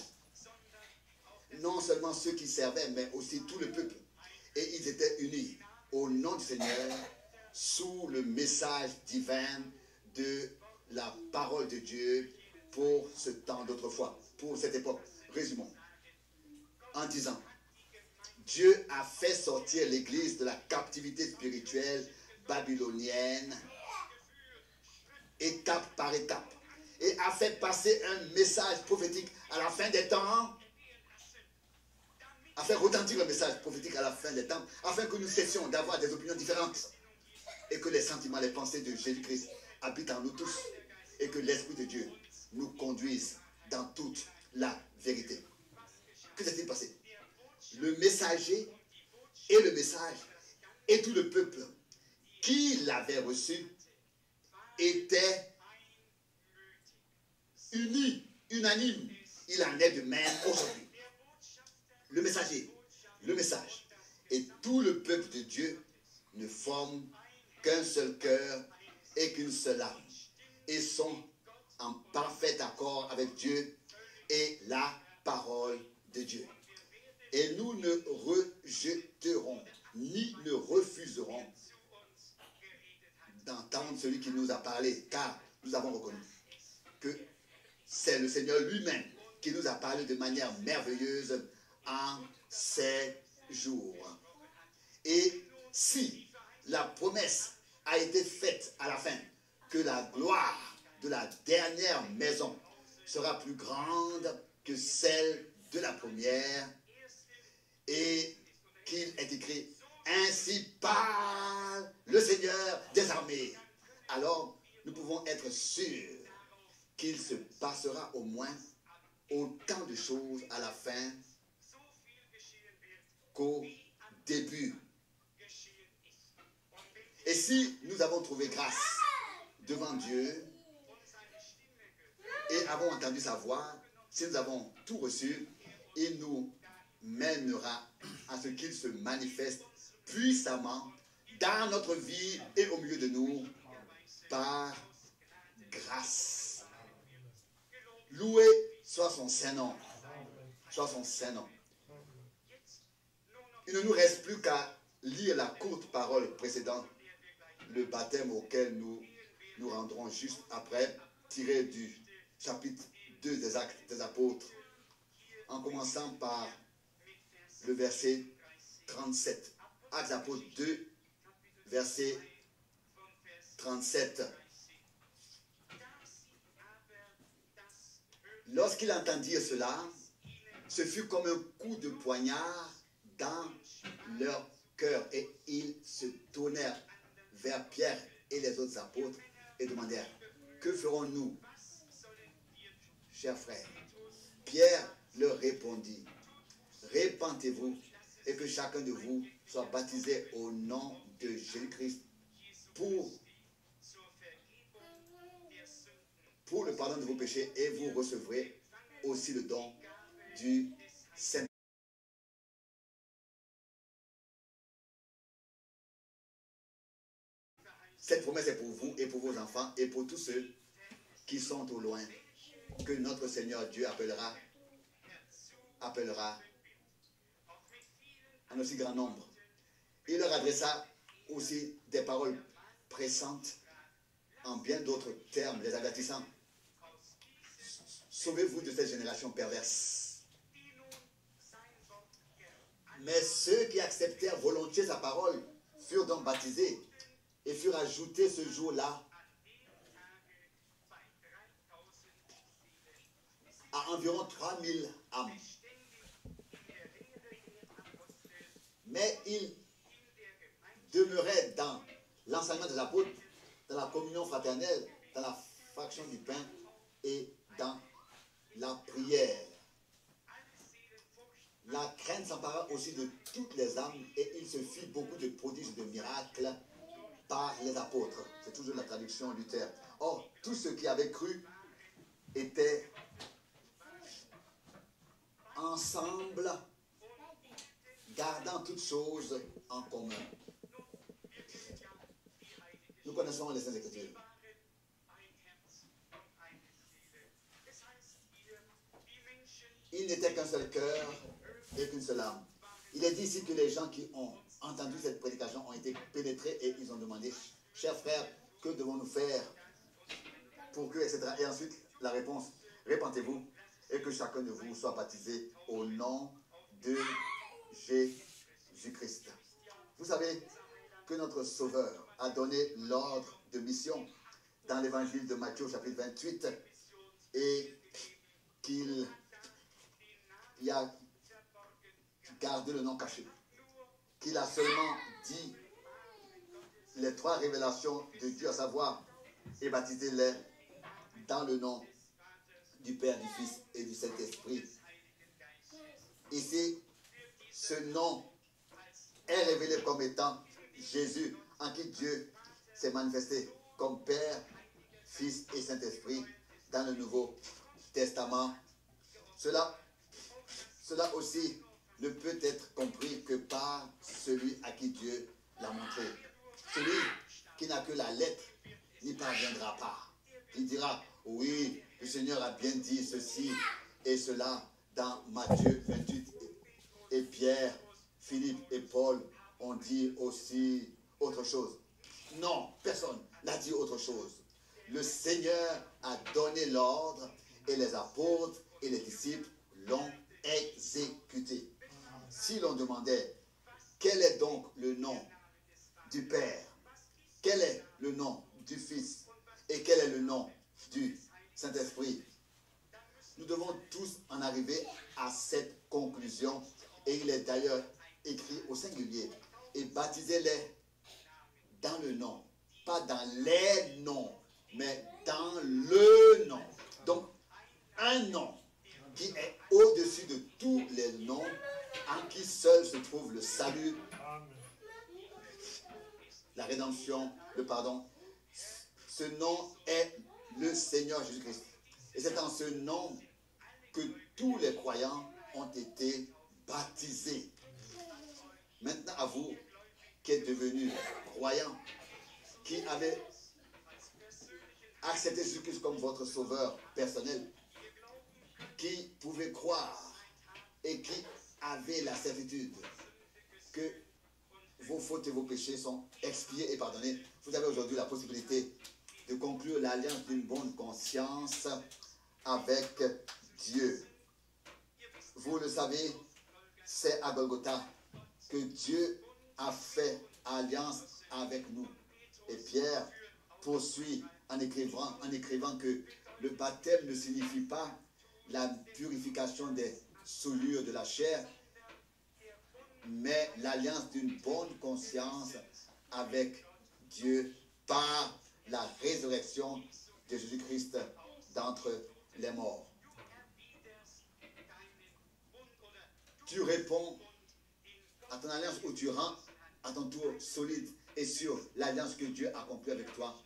Non seulement ceux qui servaient, mais aussi tout le peuple. Et ils étaient unis au nom du Seigneur, sous le message divin de la parole de Dieu pour ce temps d'autrefois, pour cette époque. Résumons en disant, Dieu a fait sortir l'Église de la captivité spirituelle babylonienne, étape par étape, et a fait passer un message prophétique à la fin des temps, a fait retentir le message prophétique à la fin des temps, afin que nous cessions d'avoir des opinions différentes et que les sentiments, les pensées de Jésus-Christ habitent en nous tous et que l'Esprit de Dieu nous conduise dans toute la vérité. Que s'est-il passé? Le messager et le message et tout le peuple qui l'avait reçu étaient unis, unanimes. Il en est de même aujourd'hui. Le messager, le message et tout le peuple de Dieu ne forment qu'un seul cœur et qu'une seule âme et sont en parfait accord avec Dieu et la parole de Dieu. Et nous ne rejetterons ni ne refuserons d'entendre celui qui nous a parlé, car nous avons reconnu que c'est le Seigneur lui-même qui nous a parlé de manière merveilleuse en ces jours. Et si la promesse a été faite à la fin que la gloire de la dernière maison sera plus grande que celle de la première, et qu'il est écrit, ainsi parle le Seigneur des armées. Alors, nous pouvons être sûrs qu'il se passera au moins autant de choses à la fin qu'au début. Et si nous avons trouvé grâce devant Dieu et avons entendu sa voix, si nous avons tout reçu, il nous mènera à ce qu'il se manifeste puissamment dans notre vie et au milieu de nous par grâce. Loué soit son Saint-Nom. Soit son Saint-Nom. Il ne nous reste plus qu'à lire la courte parole précédente, le baptême auquel nous nous rendrons juste après, tiré du chapitre 2 des Actes des Apôtres, en commençant par le verset 37. Actes des Apôtres 2, verset 37. Lorsqu'ils entendirent cela, ce fut comme un coup de poignard dans leur cœur et ils se tournèrent vers Pierre et les autres apôtres et demandèrent: que ferons-nous, chers frères? Pierre leur répondit: répentez-vous et que chacun de vous soit baptisé au nom de Jésus-Christ pour le pardon de vos péchés et vous recevrez aussi le don du Saint-Esprit. Cette promesse est pour vous et pour vos enfants et pour tous ceux qui sont au loin, que notre Seigneur Dieu appellera en aussi grand nombre. Il leur adressa aussi des paroles pressantes en bien d'autres termes, les avertissant: sauvez-vous de cette génération perverse. Mais ceux qui acceptèrent volontiers sa parole furent donc baptisés et furent ajoutés ce jour-là à environ 3000 âmes. Mais ils demeuraient dans l'enseignement des apôtres, dans la communion fraternelle, dans la fraction du pain et dans la prière. La crainte s'empara aussi de toutes les âmes et il se fit beaucoup de prodiges et de miracles par les apôtres. C'est toujours la traduction Luther. Or, tous ceux qui avaient cru étaient ensemble, gardant toutes choses en commun. Nous connaissons les Saintes Écritures. Il n'était qu'un seul cœur et qu'une seule âme. Il est dit ici que les gens qui ont entendu cette prédication ont été pénétrés et ils ont demandé: chers frères, que devons-nous faire pour que, etc. Et ensuite, la réponse: répentez-vous et que chacun de vous soit baptisé au nom de Jésus-Christ. Vous savez que notre Sauveur a donné l'ordre de mission dans l'évangile de Matthieu, chapitre 28, et qu'il y a gardé le nom caché, qu'il a seulement dit les 3 révélations de Dieu, à savoir: et baptisez-les dans le nom du Père, du Fils et du Saint-Esprit. Ici, ce nom est révélé comme étant Jésus, en qui Dieu s'est manifesté comme Père, Fils et Saint-Esprit dans le Nouveau Testament. Cela aussi ne peut être compris que par celui à qui Dieu l'a montré. Celui qui n'a que la lettre n'y parviendra pas. Il dira: oui, le Seigneur a bien dit ceci et cela dans Matthieu 28. Et Pierre, Philippe et Paul ont dit aussi autre chose. Non, personne n'a dit autre chose. Le Seigneur a donné l'ordre et les apôtres et les disciples l'ont exécuté. Si l'on demandait: quel est donc le nom du Père, quel est le nom du Fils et quel est le nom du Saint-Esprit, nous devons tous en arriver à cette conclusion. Et il est d'ailleurs écrit au singulier: et baptisez-les dans le nom, pas dans les noms mais dans le nom. Donc, un nom qui est au-dessus de tous les noms, en qui seul se trouve le salut, la rédemption, le pardon. Ce nom est le Seigneur Jésus-Christ. Et c'est en ce nom que tous les croyants ont été baptisés. Maintenant, à vous qui êtes devenus croyants, qui avez accepté Jésus-Christ comme votre sauveur personnel, qui pouvez croire et qui avez la certitude que vos fautes et vos péchés sont expiés et pardonnés, vous avez aujourd'hui la possibilité de conclure l'alliance d'une bonne conscience avec Dieu. Vous le savez, c'est à Golgotha que Dieu a fait alliance avec nous. Et Pierre poursuit en écrivant que le baptême ne signifie pas la purification des souillures de la chair, mais l'alliance d'une bonne conscience avec Dieu par la résurrection de Jésus-Christ d'entre les morts. Tu réponds à ton alliance ou tu rends à ton tour solide et sur l'alliance que Dieu a accomplie avec toi.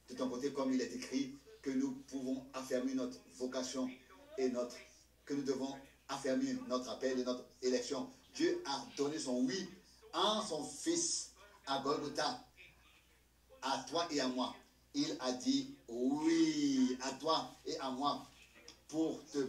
De ton côté, comme il est écrit, que nous pouvons affermir notre vocation et que nous devons affermir notre appel et notre élection. Dieu a donné son oui en son Fils à Golgotha, à toi et à moi. Il a dit oui à toi et à moi pour te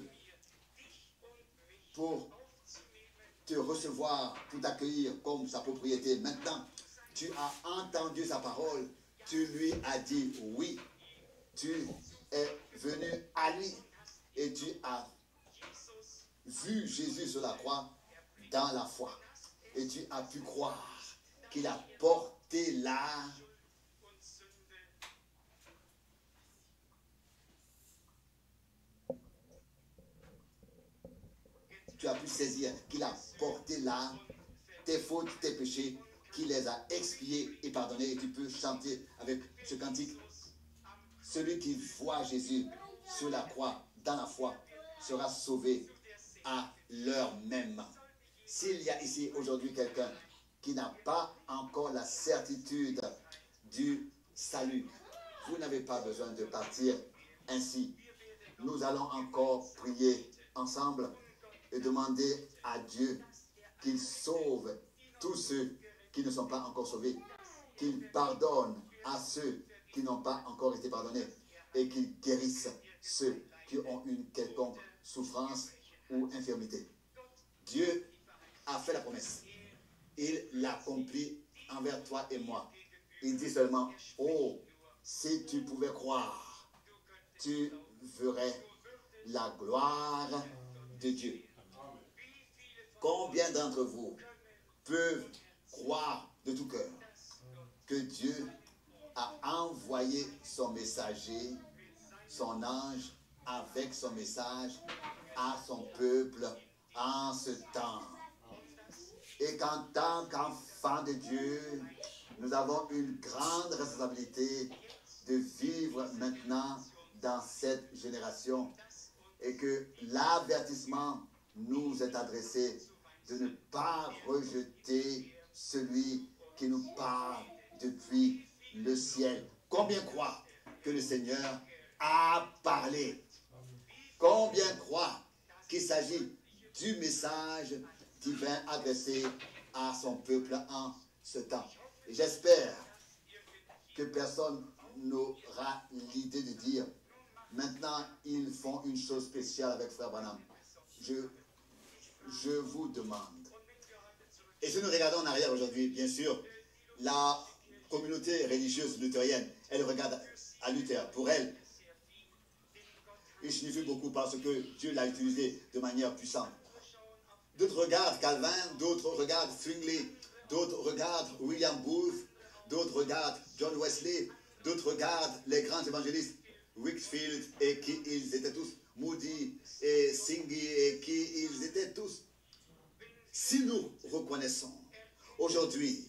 recevoir, pour t'accueillir comme sa propriété. Maintenant, tu as entendu sa parole, tu lui as dit oui, tu es venu à lui et tu as vu Jésus sur la croix dans la foi. Et tu as pu croire qu'il a porté là tu as pu saisir qu'il a porté là tes fautes, tes péchés, qu'il les a expiés et pardonnés. Et tu peux chanter avec ce cantique. Celui qui voit Jésus sur la croix, dans la foi, sera sauvé à l'heure même. S'il y a ici aujourd'hui quelqu'un qui n'a pas encore la certitude du salut, vous n'avez pas besoin de partir ainsi. Nous allons encore prier ensemble et demander à Dieu qu'il sauve tous ceux qui ne sont pas encore sauvés, qu'il pardonne à ceux qui n'ont pas encore été pardonnés et qu'il guérisse ceux qui ont une quelconque souffrance ou infirmité. Dieu a fait la promesse. Il l'accomplit envers toi et moi. Il dit seulement, oh, si tu pouvais croire, tu verrais la gloire de Dieu. Combien d'entre vous peuvent croire de tout cœur que Dieu a envoyé son messager, son ange, avec son message à son peuple en ce temps? Et qu'en tant qu'enfants de Dieu, nous avons une grande responsabilité de vivre maintenant dans cette génération et que l'avertissement nous est adressé de ne pas rejeter celui qui nous parle depuis le ciel. Combien croient que le Seigneur a parlé? Combien croient qu'il s'agit du message divin adressé à son peuple en ce temps? Et j'espère que personne n'aura l'idée de dire maintenant ils font une chose spéciale avec Frère Branham. Je vous demande, et si nous regardons en arrière aujourd'hui, bien sûr, la communauté religieuse luthérienne, elle regarde à Luther. Pour elle, il signifie beaucoup parce que Dieu l'a utilisé de manière puissante. D'autres regardent Calvin, d'autres regardent Zwingli, d'autres regardent William Booth, d'autres regardent John Wesley, d'autres regardent les grands évangélistes, Whitfield et qui ils étaient tous, Moody et Singhi et qui ils étaient tous. Si nous reconnaissons aujourd'hui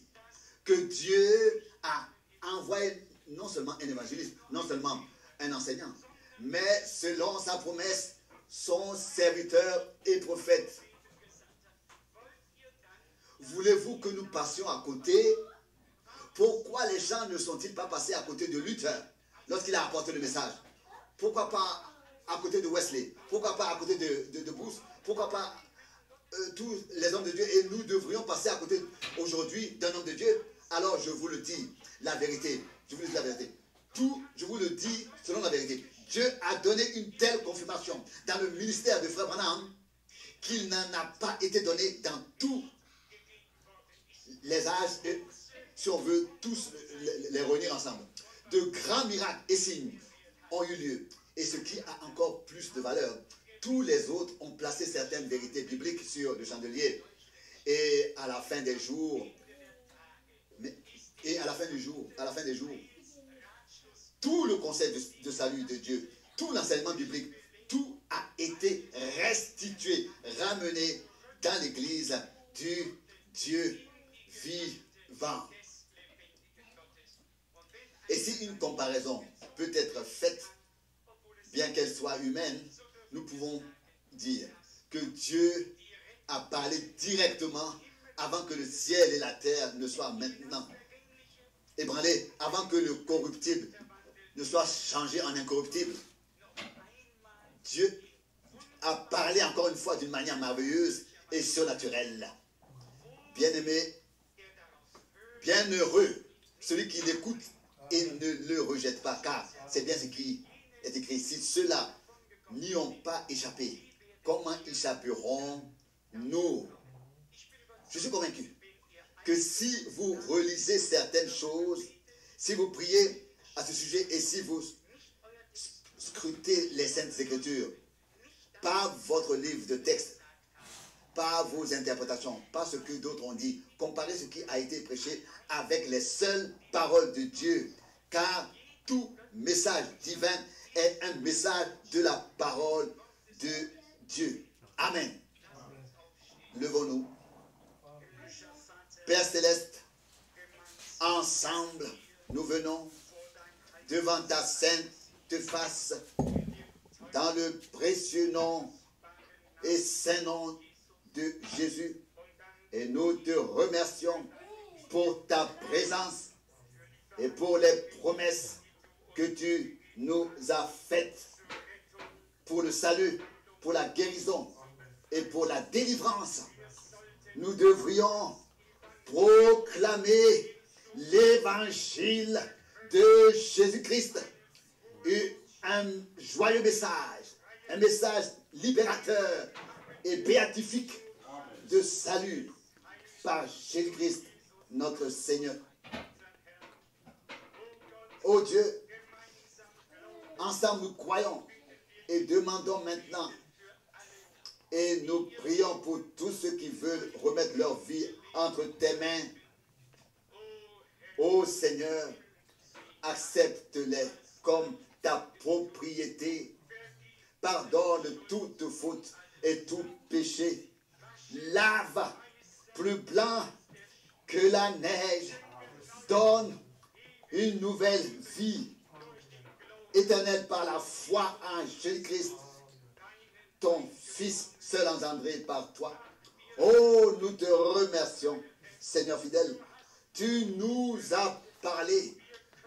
que Dieu a envoyé non seulement un évangéliste, non seulement un enseignant, mais selon sa promesse, son serviteur et prophète. Voulez-vous que nous passions à côté? Pourquoi les gens ne sont-ils pas passés à côté de Luther lorsqu'il a apporté le message? Pourquoi pas à côté de Wesley? Pourquoi pas à côté de Bruce? Pourquoi pas tous les hommes de Dieu? Et nous devrions passer à côté aujourd'hui d'un homme de Dieu. Alors je vous le dis, la vérité. Je vous le dis la vérité. Je vous le dis selon la vérité. Dieu a donné une telle confirmation dans le ministère de Frère Branham qu'il n'en a pas été donné dans tous les âges, et, si on veut tous les réunir ensemble. De grands miracles et signes ont eu lieu. Et ce qui a encore plus de valeur, tous les autres ont placé certaines vérités bibliques sur le chandelier. Et à la fin des jours, tout le conseil de salut de Dieu, tout l'enseignement biblique, tout a été restitué, ramené dans l'église du Dieu vivant. Et si une comparaison peut être faite, bien qu'elle soit humaine, nous pouvons dire que Dieu a parlé directement avant que le ciel et la terre ne soient maintenant ébranlés, avant que le corruptible ne soit changé en incorruptible. Dieu a parlé encore une fois d'une manière merveilleuse et surnaturelle. Bien-aimé, bienheureux, celui qui l'écoute et ne le rejette pas, car c'est bien ce qui est écrit ici. Ceux-là n'y ont pas échappé. Comment échapperons-nous? Je suis convaincu que si vous relisez certaines choses, si vous priez à ce sujet et si vous scrutez les Saintes Écritures, par votre livre de texte, par vos interprétations, par ce que d'autres ont dit, comparez ce qui a été prêché avec les seules paroles de Dieu, car tout message divin est un message de la parole de Dieu. Amen. Levons-nous. Père Céleste, ensemble, nous venons devant ta sainte face, dans le précieux nom et saint nom de Jésus. Et nous te remercions pour ta présence et pour les promesses que tu nous as faites pour le salut, pour la guérison et pour la délivrance. Nous devrions proclamer l'évangile de Jésus-Christ, un joyeux message, un message libérateur et béatifique de salut par Jésus-Christ, notre Seigneur. Ô Dieu, ensemble nous croyons et demandons maintenant et nous prions pour tous ceux qui veulent remettre leur vie entre tes mains. Ô Seigneur, accepte-les comme ta propriété. Pardonne toute faute et tout péché. Lave plus blanc que la neige. Donne une nouvelle vie éternelle par la foi en Jésus-Christ, ton Fils seul engendré par toi. Oh, nous te remercions, Seigneur fidèle. Tu nous as parlé.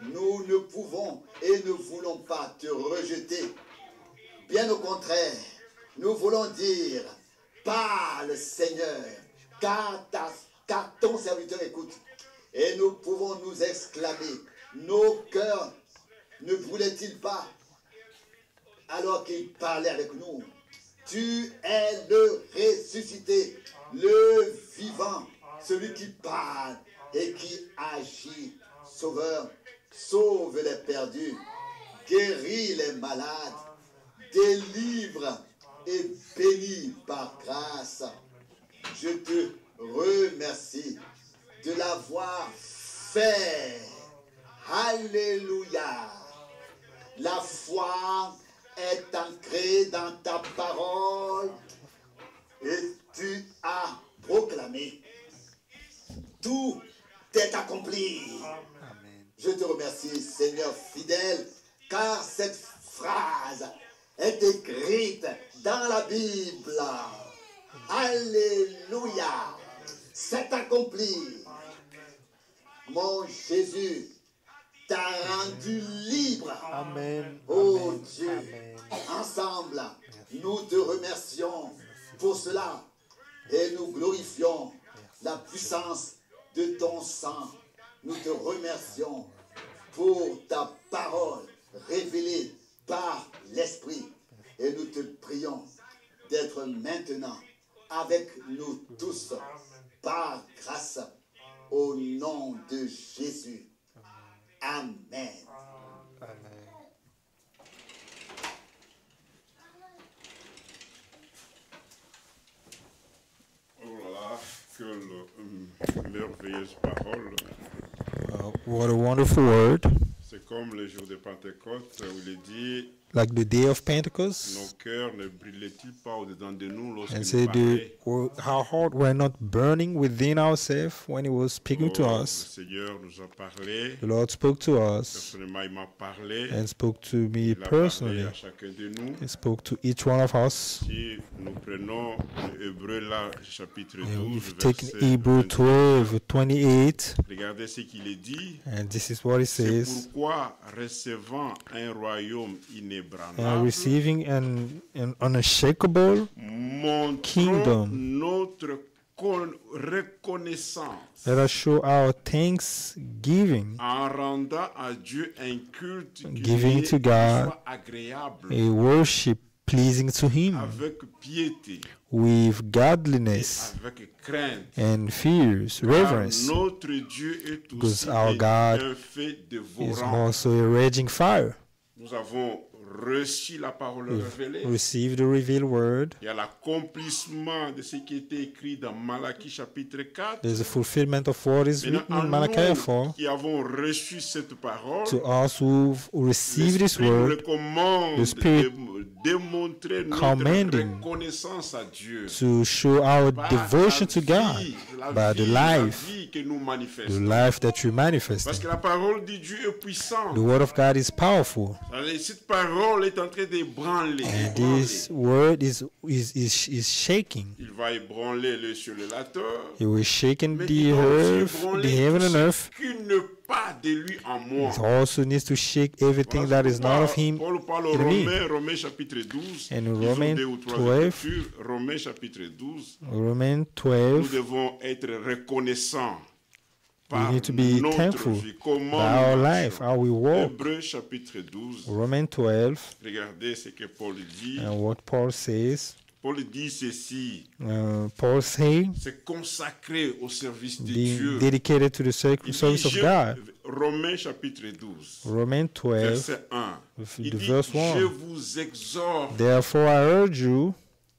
Nous ne pouvons et ne voulons pas te rejeter. Bien au contraire, nous voulons dire, parle Seigneur, car ton serviteur écoute. Et nous pouvons nous exclamer, nos cœurs ne brûlaient-ils pas alors qu'il parlait avec nous? Tu es le ressuscité, le vivant, celui qui parle et qui agit. Sauveur, sauve les perdus, guéris les malades, délivre et bénis par grâce. Je te remercie de l'avoir fait. Alléluia. La foi est ancrée dans ta parole et tu as proclamé. Tout est accompli. Amen. Je te remercie, Seigneur fidèle, car cette phrase est écrite dans la Bible. Alléluia. C'est accompli. Mon Jésus t'a rendu libre. Amen. Oh Dieu, Amen. ensemble, nous te remercions pour cela et nous glorifions la puissance de ton sang. Nous te remercions pour ta parole révélée par l'Esprit et nous te prions d'être maintenant avec nous tous par grâce au nom de Jésus. Amen. Amen. Voilà, quelle merveilleuse parole. What a wonderful word. C'est comme le jour de Pentecôte où il est dit, like the day of Pentecost. Nos cœurs ne brûlaient-ils pas au-dedans de nous lorsque And nous said, parlait? our heart were not burning within ourselves when He was speaking to Le us. Seigneur nous a parlé. The Lord spoke to us Personnellement, il m'a parlé. and spoke to me Il a parlé personally. à chacun de nous. He spoke to each one of us. Si nous prenons Hébreu là, chapitre And 12, if you take verset Hebrew 22, 12:28, regardez ce qu'il est dit. and this is what it C'est says. pourquoi, recevant un royaume And inébranlable, receiving an unshakable montrons kingdom. notre reconnaissance Let us show our thanksgiving, en rendant à Dieu un culte qui Giving lui to God soit agréable, a worship pleasing to Him avec piété, with godliness avec crainte. and fears, Car reverence, notre Dieu est because aussi our God un feu is dévorant. also a raging fire. Nous avons reçu la parole révélée. Receive the revealed word. Il y a l'accomplissement de ce qui était écrit dans Malachie chapitre 4. There's a fulfillment of what is written in Maintenant, Malachi nous 4. qui avons reçu cette parole, To us who receive this l'Esprit nous word, recommande the Spirit de démontrer notre commanding reconnaissance à Dieu. to show our Par devotion la to God vie, by the life, la vie que nous the manifestons. life that you manifest. Parce que la parole de Dieu est puissante. The word of God is powerful, Allez, cette parole est en train d'ébranler. and this word is shaking. Il va ébranler le ciel et la terre. He was shaking Mais the il va aussi earth, ébranler the heaven tout and ce earth. qui ne pas de lui en moi. It also needs to shake everything that is not of Him Paul parle aux in me. Romains chapitre 12. And Ils ont Romains 2 ou 3 12. écritures. Romains chapitre 12. Romans Nous 12. devons être reconnaissants We par need to be notre thankful vie. Comment by our nous life, marchons. how we walk. Hébreux chapitre 12. Romans 12, Regardez ce que Paul dit. and what Paul says. Paul dit ceci. Paul say, C'est consacré au service de being Dieu. dedicated to the Il service dit, of God. Romains chapitre 12. Romans 12, Verset 1. Il the dit, verse je 1. vous exhorte. Therefore I urge you,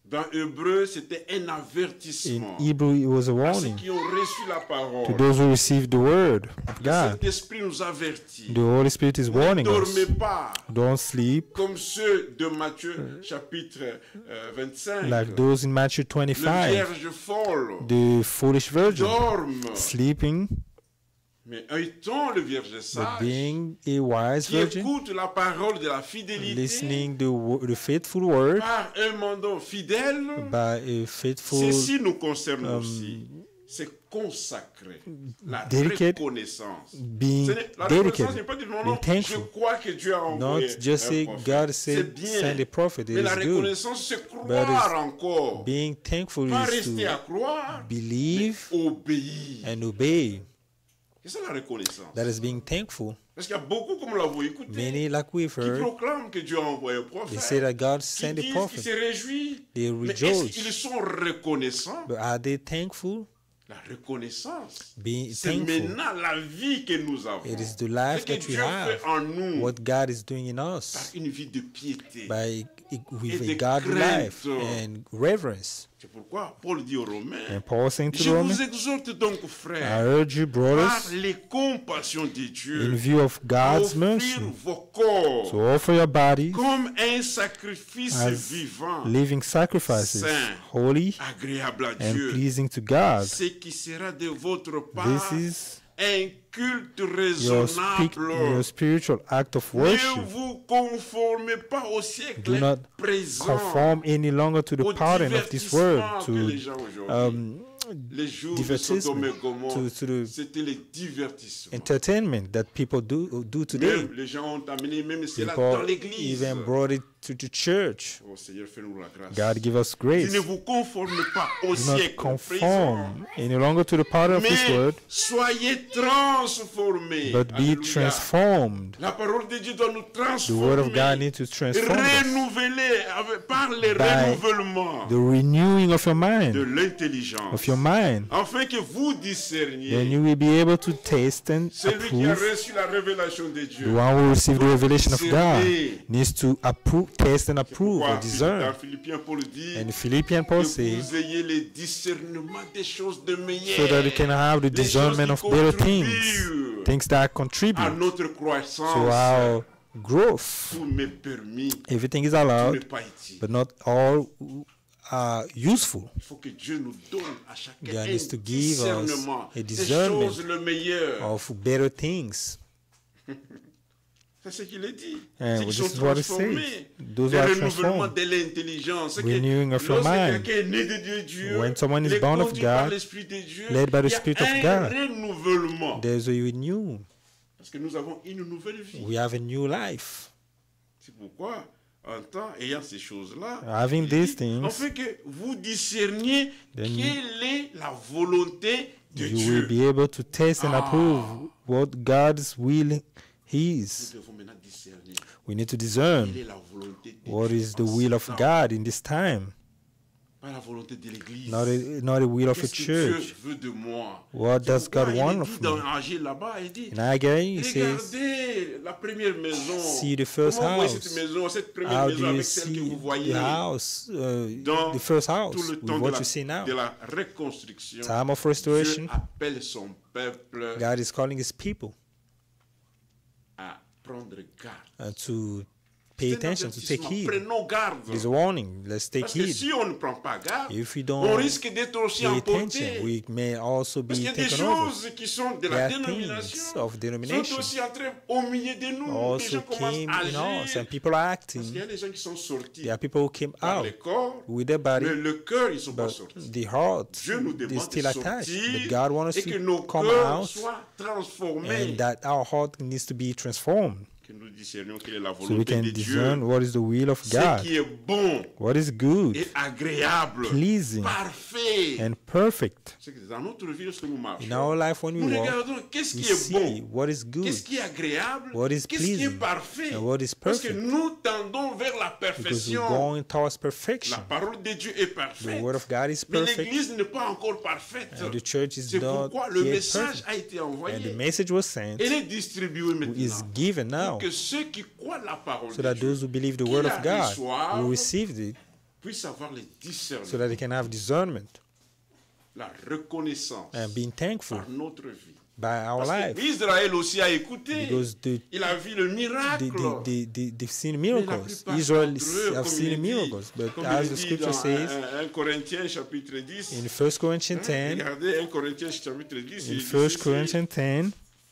Dans Hébreu, c'était un in avertissement Hebrew it was a à ceux warning qui ont reçu la parole. to those who receive the word of Le God. Saint-Esprit nous avertit. The Holy Spirit is Ne warning us. dormez pas Don't sleep comme ceux de Matthieu chapitre 25. like those in Matthew Les 25, vierges folles the foolish virgin, dorment. sleeping, Mais étant le vierge but sage being a wise qui virgin, écoute la parole de la fidélité listening the faithful word par un mandant fidèle, by a faithful ceci nous concerne aussi. C'est consacré. La dedicate, reconnaissance. being La reconnaissance dedicated, n'est pas dire non, being non, je thankful. crois que Dieu a envoyé Not just un say prophète. God C'est said bien. send a prophet. It Mais la is good. reconnaissance, c'est But croire encore. Being thankful Pas is rester à to croire, believe mais obéir. and obey. C'est ça la reconnaissance. That is being thankful. Parce qu'il y a beaucoup, comme nous l'avons écouté, Many, like we've qui heard, proclament que Dieu a envoyé un they prophète, say that God qui sent a disent qu'ils prophet. se réjouissent. They Mais est-ce rejoice. qu'ils sont reconnaissants? But are they thankful? La reconnaissance, Being c'est thankful. maintenant la vie que nous avons. It is the Ce life que that we Dieu fait have. en nous What God is doing in par us une vie de piété. with de a godly crainte. life and reverence. C'est pourquoi Paul dit aux Romains, And Paul saying to je the vous Romans, exhorte donc, I frères, urge you, par brothers, les compassions de Dieu, in view of à God's mercy, offrir vos corps to offer your bodies comme un sacrifice as vivant, living sacrifices, saint, holy agréable à and Dieu, pleasing to God. ce qui sera de votre part This is un culte raisonnable. Your spiritual act of worship. Ne vous conformez pas au siècle Do not présent. conform any longer to the pattern of this world, les jours de Sodome et Gomorrhe, c'était les divertissements. Entertainment that people do today. Même les gens ont amené même cela dans l'église. Even brought it to the church. Oh Seigneur, fais-nous la grâce. God give us grace. Ne vous conformez pas au Do not siècle conform any longer to the pattern of this world, soyez transformés. but be Alléluia. transformed. La parole de Dieu doit nous The transformer. word of God needs to transform us Renouveler par le by renouvellement the renewing of your de mind, l'intelligence. of your mind. Afin que vous Then discerniez you will be able to taste and celui qui a approve. reçu la révélation de Dieu. The one who received the revelation of God Discerner. needs to approve, taste and approve Pourquoi or discern. dans Philippiens, Paul dit And Philippians Paul que says, vous ayez le discernement des choses de meilleures, so that you can have the des discernment choses of qui better contribuent things that à contribute notre to croissance. our growth. Tout m'est permis, Everything is tout n'est allowed, pas utile. but not all are useful. Il faut que Dieu nous donne à chacun God un needs to give us discernement a des discernment choses le meilleur. of better things. C'est ce qu'il est dit. And Ceux qui this sont is what it transformés. says. Those Le who are renouvellement transformed. de l'intelligence. Renewing of your Lorsque mind. quelqu'un est né de Dieu, When someone is il est born of conduit par God, l'Esprit de Dieu, led by the il y a Spirit of un God, renouvellement. there's a renew. Parce que nous avons une nouvelle vie. We have a new life. C'est pourquoi, en temps ayant ces choses-là, Having il these dit, en things, fait que vous discerniez then quelle est la volonté de you Dieu. will be able to taste and approve what God's will is. Nous devons maintenant discerner We need to discern quelle est la volonté de what Dieu is the en will ce of temps. God in this time, Pas la volonté de l'Église. not the will of a Qu'est-ce que Dieu church. veut de moi? What C'est does pourquoi God il est want dit of dans me? Agé là-bas, il dit, In Haggai, he says, regardez la première maison. see the first Comment vous voyez house. cette maison, cette première How maison do you avec celle que see vous voyez the house, dans the first house, tout le with temps what you see now? de la reconstruction. Time of Dieu restoration, appelle son peuple God is calling his people à prendre garde. to pay C'est un attention, to take avertissement. heed. Prenons garde. There's a warning. Let's take Parce que heed. si on ne prend pas garde, If we on don't risque d'être aussi pay emporté. attention, we may also Parce be qu'il y a des taken over. choses qui sont de There la are things dénomination, of sont denomination aussi entrées au milieu de nous. Les also gens commencent came à in us, agir. and people are Parce qu'il y acting. a des gens qui sont sortis There are people who came par out le corps, with their body, mais le cœur, ils ne sont pas but sortis. the heart Dieu nous is demande still de attached. sortir But God wants us et que to nos come cœurs out, soient transformés. and that our heart needs to be transformed, Que nous discernions quelle est la so we volonté can de discern Dieu. what is the will of Ce God, qui est bon what is good, et agréable, pleasing, parfait. and perfect. C'est que dans notre vie, lorsque nous marchons, In our life, when nous we walk, regardons qu'est-ce we qui est see bon, what is good, qu'est-ce qui est agréable, what is qu'est-ce qui est pleasing, parfait. and what is Parce que perfect. nous tendons vers la Because we're perfection. going towards La perfection. parole de Dieu est The parfaite. word of God is Mais perfect, l'église n'est pas encore parfaite. and the church is C'est not pourquoi le yet message perfect. a été And the envoyé. message was sent, Elle est distribuée is maintenant. given now, Pour que ceux qui croient la parole so de that Dieu those who believe the qui word la of God reçoivent will receive it, puissent avoir les so discernements, that they can have discernment la reconnaissance and being thankful par notre vie. by our Parce que life. Israël aussi a écouté. Because Il a vu le miracle. they've seen Mais la miracles. plupart Israel d'entre eux, have comme seen il dit, miracles. But comme as il the dit scripture dans says 1 Corinthiens chapitre 10, in 1 Corinthians 10, regardez 1 Corinthiens chapitre 10, in il dit 1 ceci. Corinthians 10,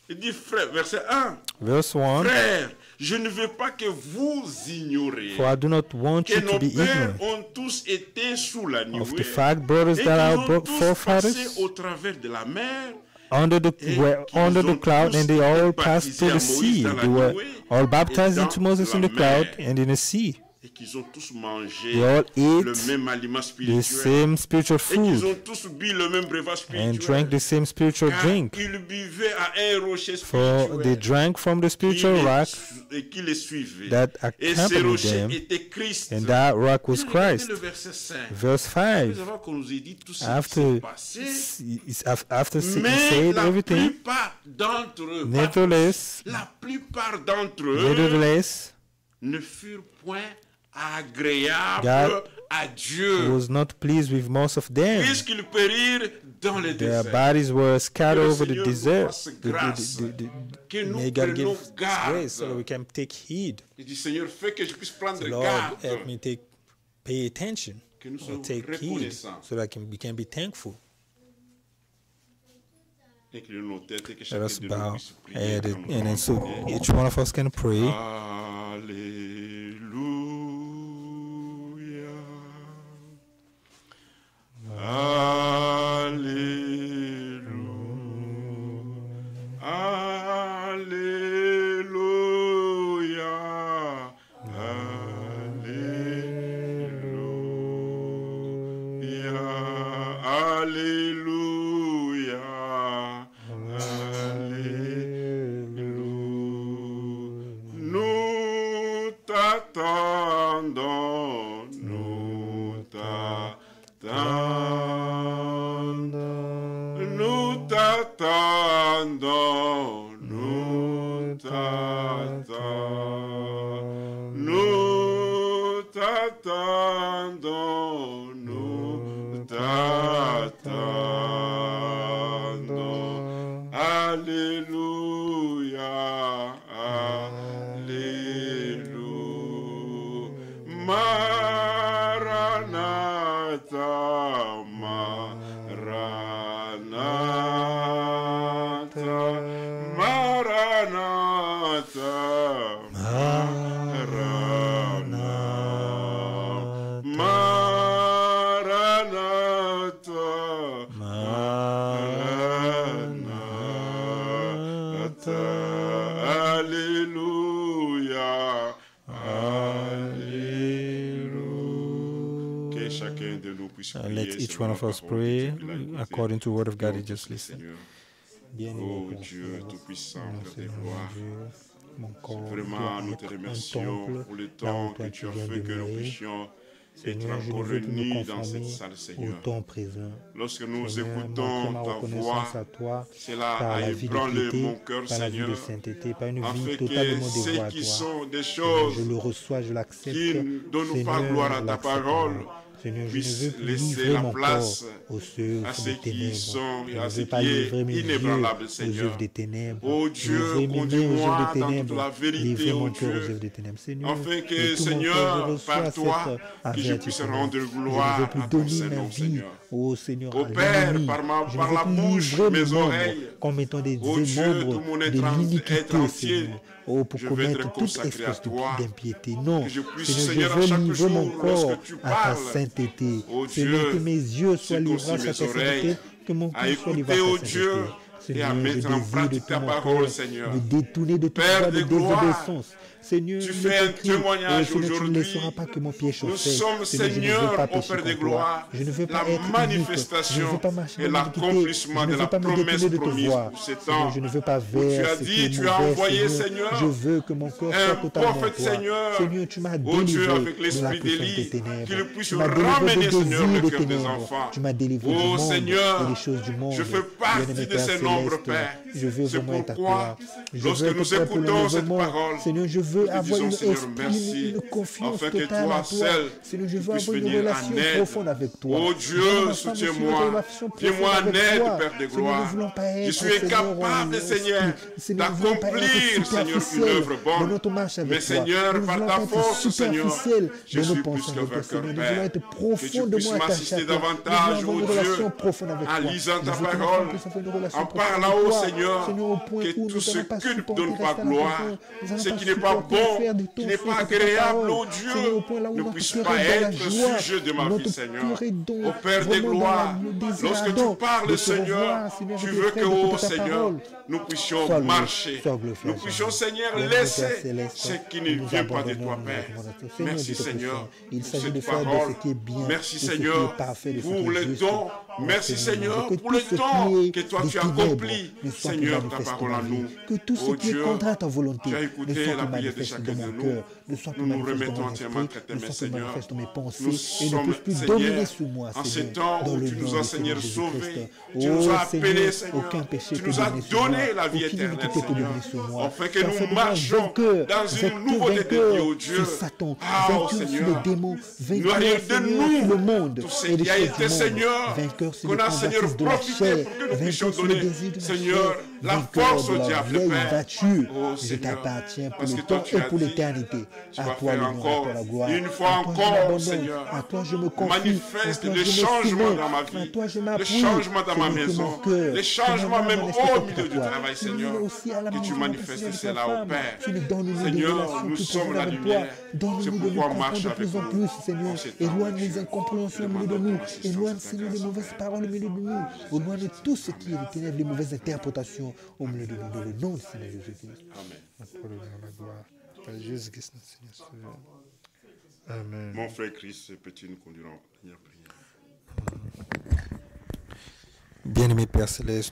Il dit, frère, verset 1, verse 1, frère, je ne veux pas que vous ignorez for I do not want que you to nos be pères ignorant ont tous été sous la of the nuée fact, brothers, et that qu'ils our ont tous forefathers passé au travers de la mer under the et were qu'ils under ont the cloud, tous and they all été passed through baptisés the à Moïse sea. dans la They were nuée all et baptized dans into Moses la in the cloud mer. and in the sea. et qu'ils ont tous mangé They all le ate même aliment the spirituel same spiritual et qu'ils food ont tous bu le même breuvage and spirituel drank the same spiritual car drink. ils buvaient à un rocher For they spirituel drank from the spiritual rock et qui les suivait. that Et ce accompanied rocher them, était Christ. and that rock was Regardez Christ. le verset 5. Verse 5. Avant qu'on nous ait dit tout ce qui After, s'est passé, after he mais said la everything, plupart d'entre eux, nevertheless, la plupart d'entre eux ne furent point agréables God à Dieu, was not pleased with most of them. puisqu'ils périrent dans le Their désert. bodies were scattered Que le over the Seigneur nous desert. fasse grâce, que nous May God give prenons us garde. grace so that we can take heed. Il dit, Seigneur, fais que je puisse prendre Lord, garde, help me pay attention que nous or soyons take heed reconnaissants. so that we can be thankful. inclinons nos têtes et que Let chacun us de nous bow puisse prier. and comme nous then allons so prier. each one of us can pray. Let each one of us pray according to the word of God he just listened. Oh Dieu Tout-Puissant, Père de gloire, vraiment nous te remercions pour le temps que tu as fait que nous puissions être encore réunis dans cette salle, Seigneur. Lorsque nous écoutons ta voix, cela a ébranlé mon cœur, Seigneur, afin que ceux qui sont des choses qui ne donnent pas gloire à ta parole puisse laisser la place à ceux qui sont et à ceux qui est inébranlable, Seigneur. Oh Dieu, conduis-moi dans toute la vérité, oh Dieu, afin que, Seigneur, par toi, que je puisse rendre gloire à ton Saint-Nom, Seigneur. Ô Père, par la bouche, mes oreilles, oh Dieu, tout mon être entier, je veux être consacré à toi, que je puisse, Seigneur, à chaque jour, lorsque tu parles, oh Dieu, circoncis mes oreilles, à écouter, oh Dieu, et à mettre en pratique ta parole, Seigneur. Père de gloire, Seigneur, tu fais un témoignage aujourd'hui. Nous sommes, Seigneur, au Père de gloire, la manifestation et l'accomplissement de la promesse promise pour ce temps. Tu as dit, tu as envoyé, Seigneur, un prophète, Seigneur, oh Dieu, avec l'esprit d'Élie, qu'il puisse ramener, Seigneur, le cœur des enfants. Oh Seigneur, je fais partie de ces nombres, Père. C'est pourquoi, lorsque nous écoutons cette parole, nous avoir disons, Seigneur, merci, une confiance afin que totale toi à toi. seul Seigneur, je veux puisses avoir une venir relation en aide. profonde avec toi. Oh Dieu, soutiens-moi. Viens-moi en aide, Père de gloire. Je suis incapable, Seigneur, d'accomplir, Seigneur, une œuvre bonne. Mais Seigneur, par ta force, Seigneur, je suis plus que vainqueur, Père. Que tu puisses m'assister davantage, oh Dieu, en lisant ta parole, en parlant au Seigneur, que tout ce qui ne donne pas gloire, ce qui n'est pas bon, qui n'est pas agréable, oh Dieu, ne puisse pas être sujet de ma vie, Seigneur. Ô Père de gloire, lorsque tu parles, Seigneur, tu veux que, oh Seigneur, nous puissions marcher, nous puissions, Seigneur, laisser ce qui ne vient pas de toi, Père. Merci, Seigneur, pour cette parole. Merci, Seigneur, pour le don. Merci, Seigneur, pour le don que toi tu as accompli, Seigneur, ta parole à nous. Oh Dieu, tu as écouté la prière de chacun de nous. Nous nous remettons entièrement entre tes mains, Seigneur. Nous sommes, Seigneur, en ce temps où tu nous as, Seigneur, sauvés. Tu nous as appelés, Seigneur. Tu nous as donné la vie éternelle, Seigneur. Afin que nous marchions dans une nouveauté de vie, oh Dieu. Ah, oh Seigneur, nous arrivons de nous tout ce qui a été, Seigneur, qu'on a, Seigneur, profité pour que nous puissions donner, Seigneur, force au diable, Père. Oh Seigneur, parce que toi tu as dit, tu vas faire encore, une fois encore, Seigneur, manifeste le changement dans ma vie, le changement dans ma maison, le changement même au milieu du travail, Seigneur, que tu manifestes cela au Père. Seigneur, nous sommes la lumière, c'est pourquoi on marche avec nous. Éloigne les incompréhensions au milieu de nous. Éloigne, Seigneur, les mauvaises paroles au milieu de nous. Éloigne tout ce qui est des ténèbres, les mauvaises interprétations au milieu de nous. Dans le nom du Seigneur Jésus-Christ. Amen. Amen. Mon frère Christ, peux-tu nous conduire en prière? Bien-aimé Père Céleste,